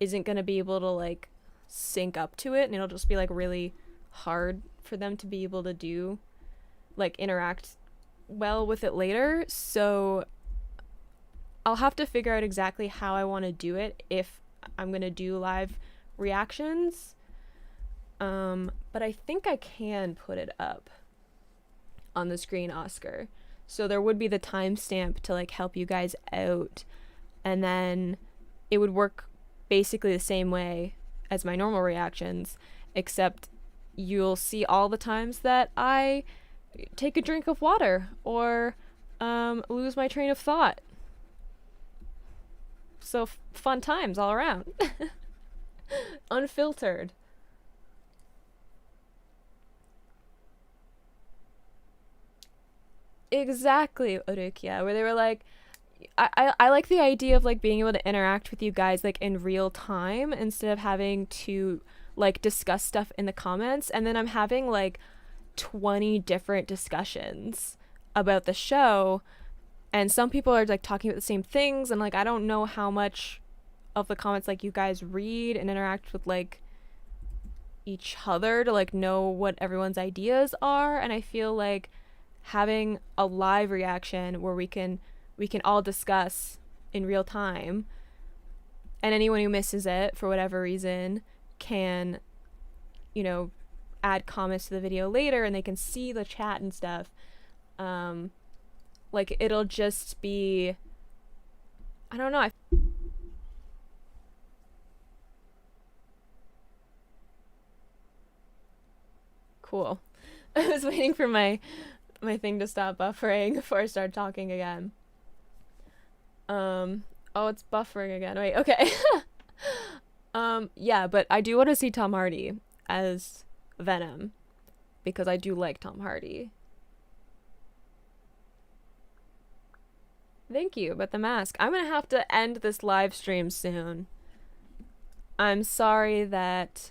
isn't going to be able to like sync up to it, and it'll just be like really hard for them to be able to do like interact well with it later. So I'll have to figure out exactly how I want to do it if I'm going to do live reactions. But I think I can put it up on the screen, Oscar. So there would be the timestamp to like help you guys out, and then it would work basically the same way as my normal reactions, except you'll see all the times that I take a drink of water or lose my train of thought. So fun times all around. Unfiltered. Exactly, Orukia, where they were like, I like the idea of like being able to interact with you guys like in real time instead of having to like discuss stuff in the comments, and then I'm having like 20 different discussions about the show, and some people are like talking about the same things, and like I don't know how much of the comments like you guys read and interact with like each other to like know what everyone's ideas are. And I feel like having a live reaction where we can all discuss in real time, and anyone who misses it for whatever reason can, you know, add comments to the video later and they can see the chat and stuff. Like it'll just be, I don't know. Cool. I was waiting for my thing to stop buffering before I started talking again. Oh, it's buffering again. Wait, okay. Yeah, but I do want to see Tom Hardy as Venom, because I do like Tom Hardy. Thank you, but the mask. I'm gonna have to end this live stream soon. I'm sorry that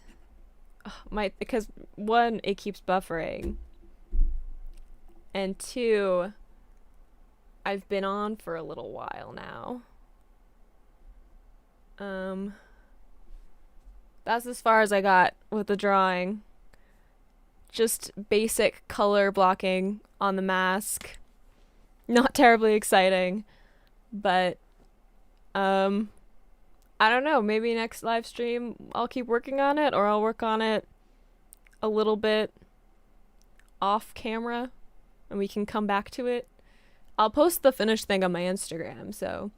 because one, it keeps buffering, and two, I've been on for a little while now. That's as far as I got with the drawing. Just basic color blocking on the mask. Not terribly exciting, but I don't know, maybe next live stream I'll keep working on it, or I'll work on it a little bit off camera and we can come back to it. I'll post the finished thing on my Instagram, so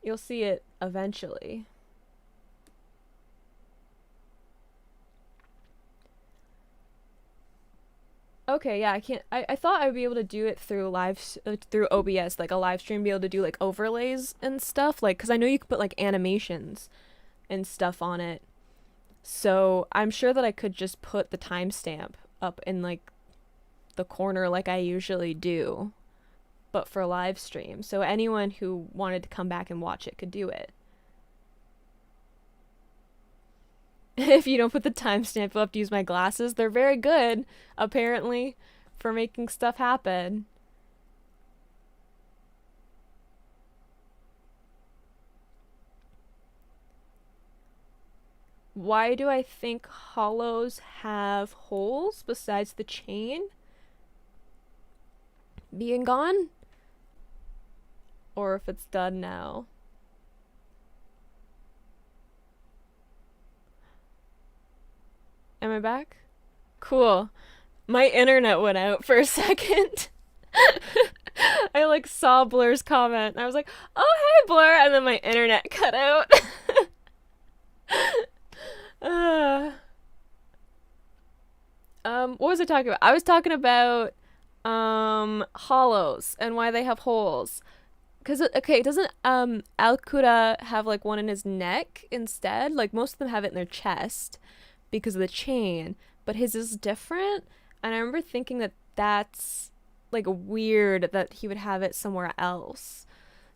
you'll see it eventually. Okay, yeah, I thought I'd be able to do it through through OBS, like a live stream, be able to do like overlays and stuff, like, because I know you could put like animations and stuff on it. So I'm sure that I could just put the timestamp up in like the corner like I usually do, but for live stream. So anyone who wanted to come back and watch it could do it. If you don't put the timestamp, you'll have to use my glasses. They're very good, apparently, for making stuff happen. Why do I think hollows have holes besides the chain being gone? Or if it's done now. Am I back? Cool. My internet went out for a second. I like saw Blur's comment. And I was like, oh hey Blur, and then my internet cut out. What was I talking about? I was talking about hollows and why they have holes. Cause okay, doesn't Alcura have like one in his neck instead? Like most of them have it in their chest because of the chain, but his is different. And I remember thinking that that's like weird that he would have it somewhere else.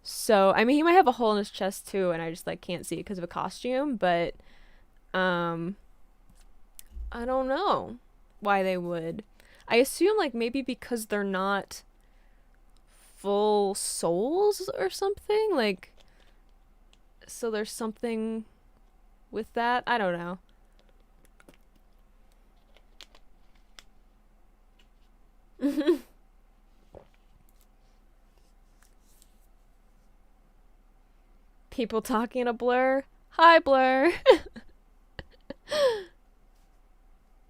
So, I mean, he might have a hole in his chest too, and I just like can't see it because of a costume, but um I don't know why they would. I assume like maybe because they're not full souls or something, like so there's something with that. I don't know. People talking to Blur. Hi, Blur.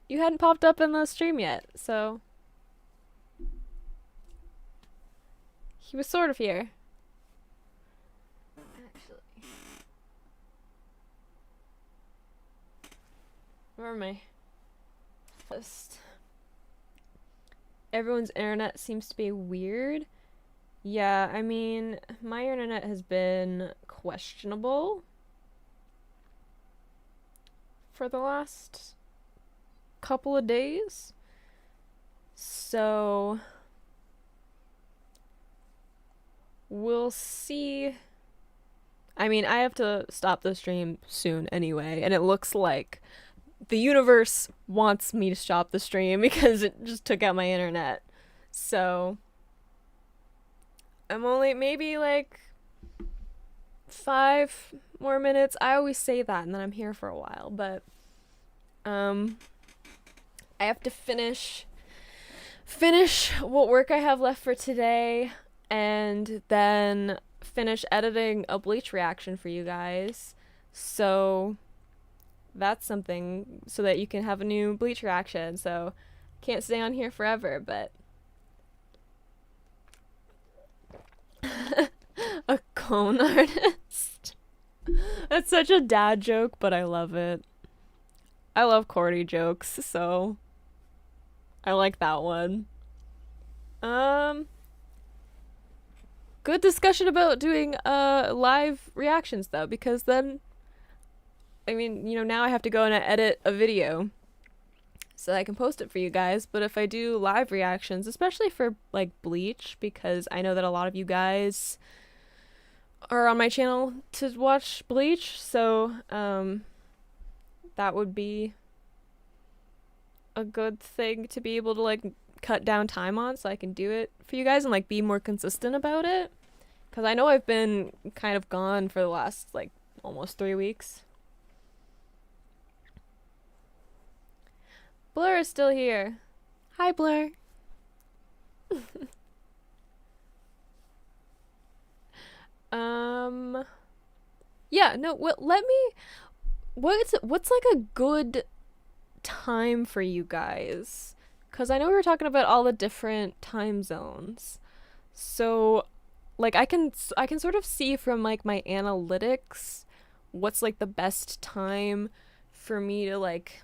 You hadn't popped up in the stream yet, so he was sort of here. Actually, where am I? List. Everyone's internet seems to be weird. Yeah, I mean, my internet has been questionable for the last couple of days. So we'll see. I mean, I have to stop the stream soon anyway, and it looks like the universe wants me to stop the stream because it just took out my internet. So I'm only maybe like 5 more minutes. I always say that and then I'm here for a while, but I have to finish what work I have left for today and then finish editing a Bleach reaction for you guys. So that's something so that you can have a new Bleach reaction. So can't stay on here forever, but a cone artist. That's such a dad joke, but I love it. I love corny jokes, so I like that one. Good discussion about doing live reactions though, because then I mean, you know, now I have to go and edit a video so that I can post it for you guys. But if I do live reactions, especially for like Bleach, because I know that a lot of you guys are on my channel to watch Bleach, so that would be a good thing to be able to like cut down time on so I can do it for you guys and like be more consistent about it. Because I know I've been kind of gone for the last like almost 3 weeks. Blur is still here. Hi, Blur. Yeah, no, let me what's like a good time for you guys? Cuz I know we were talking about all the different time zones. So like I can sort of see from like my analytics what's like the best time for me to like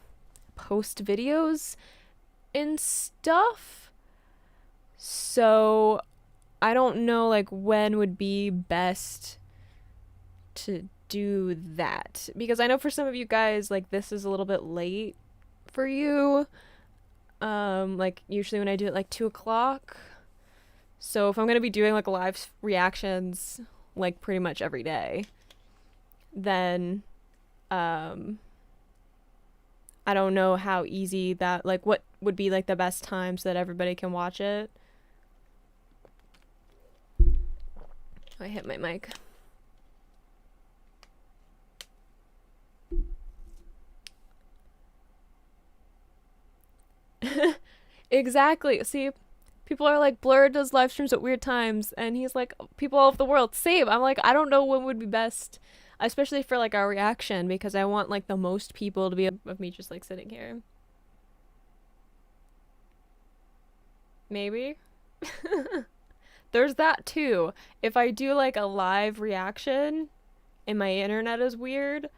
post videos and stuff. So I don't know like when would be best to do that, because I know for some of you guys like this is a little bit late for you. Like usually when I do it like 2 o'clock. So if I'm gonna be doing like live reactions like pretty much every day, then I don't know how easy that like what would be like the best time so that everybody can watch it. I hit my mic. Exactly. See, people are like, Blur does live streams at weird times, and he's like, people all over the world, same. I'm like, I don't know when would be best, especially for like our reaction, because I want like the most people to be of me just like sitting here. Maybe. There's that too. If I do like a live reaction and my internet is weird,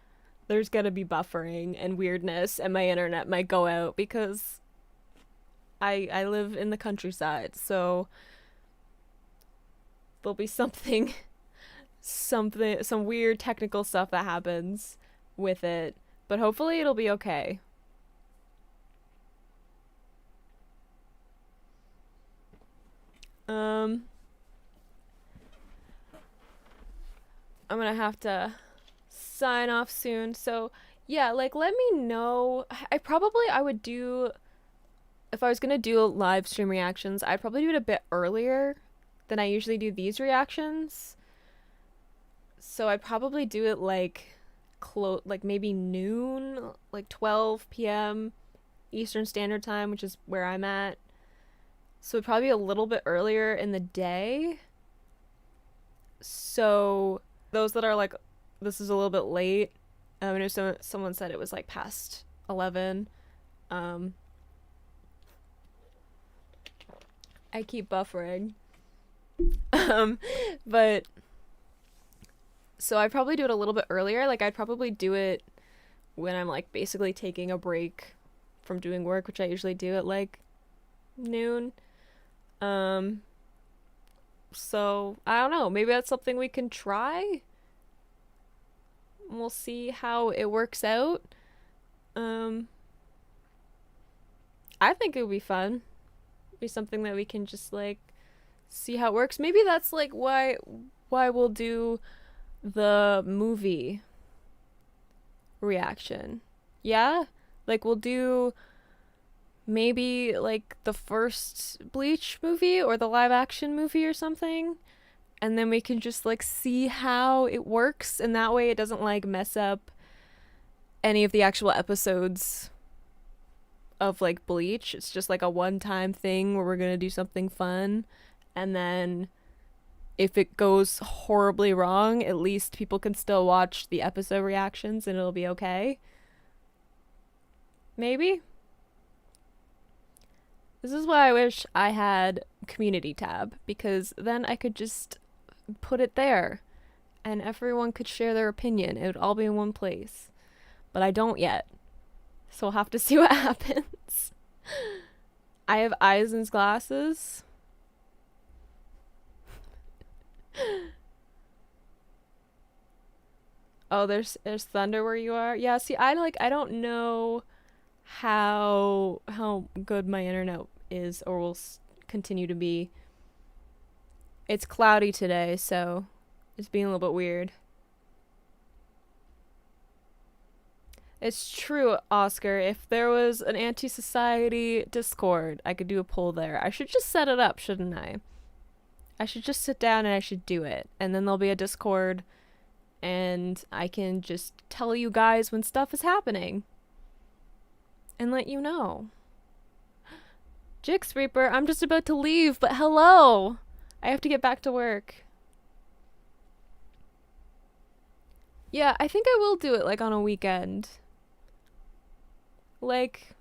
there's gonna be buffering and weirdness, and my internet might go out because I live in the countryside, so there'll be something some weird technical stuff that happens with it, but hopefully it'll be okay. Um I'm gonna have to sign off soon. So yeah, like let me know. I would do, if I was gonna do live stream reactions, I'd probably do it a bit earlier than I usually do these reactions. So I'd probably do it like like maybe noon, like 12 p.m. Eastern Standard Time, which is where I'm at. So probably a little bit earlier in the day. So those that are like, this is a little bit late. I know someone said it was like past 11. I keep buffering. But so I'd probably do it a little bit earlier. Like I'd probably do it when I'm like basically taking a break from doing work, which I usually do at like noon. So I don't know, maybe that's something we can try. We'll see how it works out. I think it would be fun. Be something that we can just like see how it works. Maybe that's like why we'll do the movie reaction. Yeah? Like we'll do maybe like the first Bleach movie or the live action movie or something, and then we can just like see how it works, and that way it doesn't like mess up any of the actual episodes of like Bleach. It's just like a one-time thing where we're gonna do something fun, and then if it goes horribly wrong, at least people can still watch the episode reactions and it'll be okay. Maybe. This is why I wish I had community tab, because then I could just put it there and everyone could share their opinion. It would all be in one place. But I don't yet. So we'll have to see what happens. I have Eisen's glasses. Oh, there's thunder where you are. Yeah, see, I don't know how good my internet is or will continue to be. It's cloudy today, so it's being a little bit weird. It's true, Oscar. If there was an anti-society Discord, I could do a poll there. I should just set it up, shouldn't I? I should just sit down and I should do it. And then there'll be a Discord and I can just tell you guys when stuff is happening and let you know. Jix Reaper, I'm just about to leave, but hello! I have to get back to work. Yeah, I think I will do it like on a weekend. Like,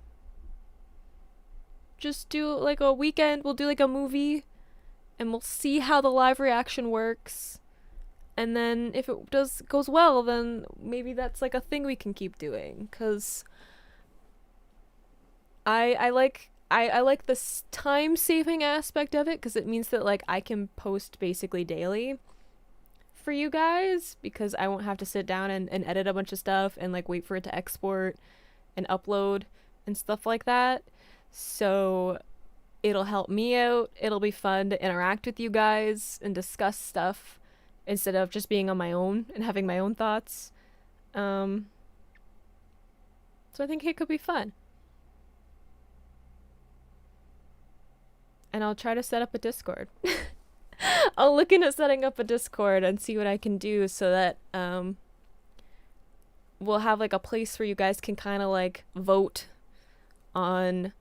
just do like a weekend, we'll do like a movie and we'll see how the live reaction works. And then if it goes well, then maybe that's like a thing we can keep doing, cuz I like this time saving aspect of it, cuz it means that like I can post basically daily for you guys, because I won't have to sit down and edit a bunch of stuff and like wait for it to export and upload and stuff like that. So it'll help me out. It'll be fun to interact with you guys and discuss stuff instead of just being on my own and having my own thoughts. So I think it could be fun. And I'll try to set up a Discord. I'll look into setting up a Discord and see what I can do so that we'll have like a place where you guys can kind of like vote on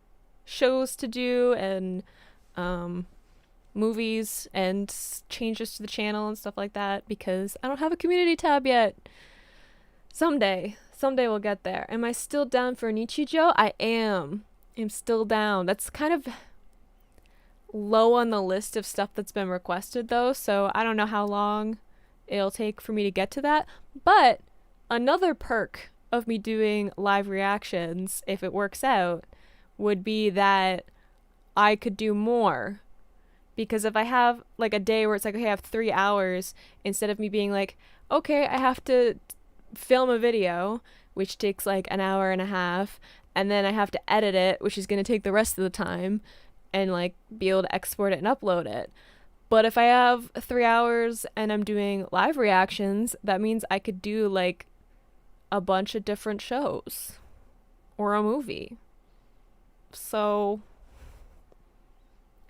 shows to do and movies and changes to the channel and stuff like that, because I don't have a community tab yet. Someday we'll get there. Am I still down for an Ichigo? I am. I'm still down. That's kind of low on the list of stuff that's been requested though, so I don't know how long it'll take for me to get to that. But another perk of me doing live reactions, if it works out, would be that I could do more. Because if I have like a day where it's like, okay, I have 3 hours, instead of me being like, okay, I have to film a video, which takes like an hour and a half, and then I have to edit it, which is going to take the rest of the time, and like be able to export it and upload it. But if I have 3 hours and I'm doing live reactions, that means I could do like a bunch of different shows or a movie. So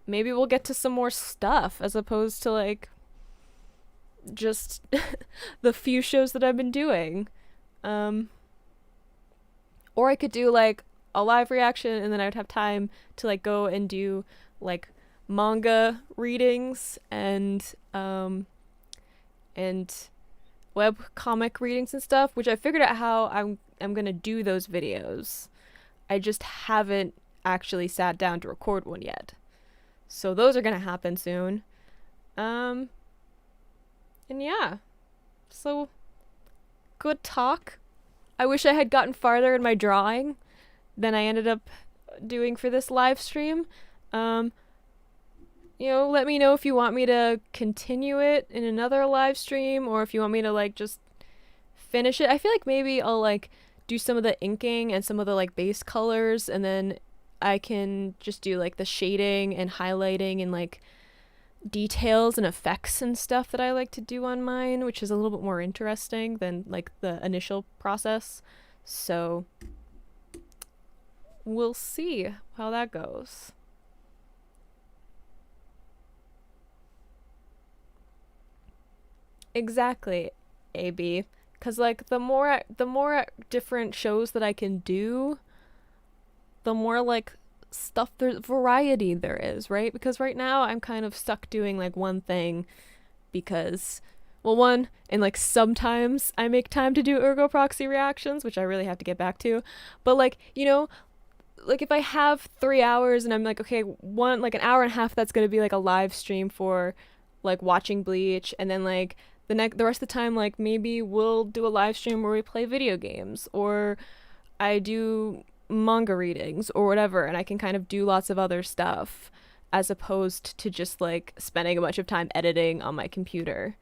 maybe we'll get to some more stuff as opposed to like just the few shows that I've been doing. Um, or I could do like a live reaction and then I would have time to like go and do like manga readings and web comic readings and stuff, which I figured out how I'm gonna do those videos. I just haven't actually sat down to record one yet. So those are gonna happen soon. And yeah. So good talk. I wish I had gotten farther in my drawing than I ended up doing for this live stream. Let me know if you want me to continue it in another live stream or if you want me to like just finish it. I feel like maybe I'll like do some of the inking and some of the like base colors and then I can just do like the shading and highlighting and like details and effects and stuff that I like to do on mine, which is a little bit more interesting than like the initial process. So we'll see how that goes. Exactly, AB. Cause like the more different shows that I can do, the more like stuff there's variety there is, right? Because right now I'm kind of stuck doing like one thing because well one and like sometimes I make time to do ergo proxy reactions, which I really have to get back to. But like, like if I have 3 hours and I'm like, okay, one like an hour and a half that's gonna be like a live stream for like watching Bleach and then like the rest of the time like maybe we'll do a live stream where we play video games or I do manga readings or whatever and I can kind of do lots of other stuff as opposed to just like spending a bunch of time editing on my computer.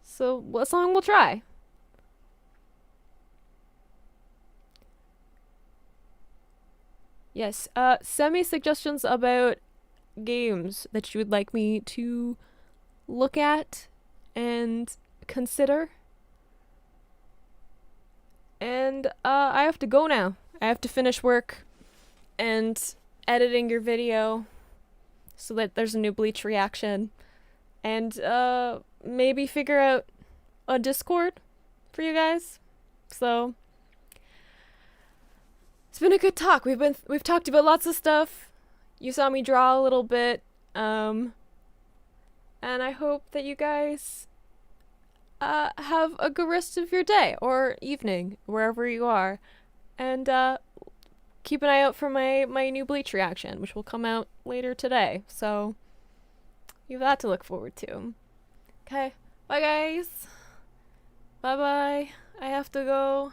So what song we'll try? Yes, send me suggestions about games that you would like me to look at and consider. And I have to go now. I have to finish work and editing your video so that there's a new Bleach reaction. And maybe figure out a Discord for you guys. So it's been a good talk. We've talked about lots of stuff. You saw me draw a little bit. And I hope that you guys have a good rest of your day or evening, wherever you are. And keep an eye out for my new Bleach reaction, which will come out later today. So you have that to look forward to. Okay, bye guys. Bye bye. I have to go.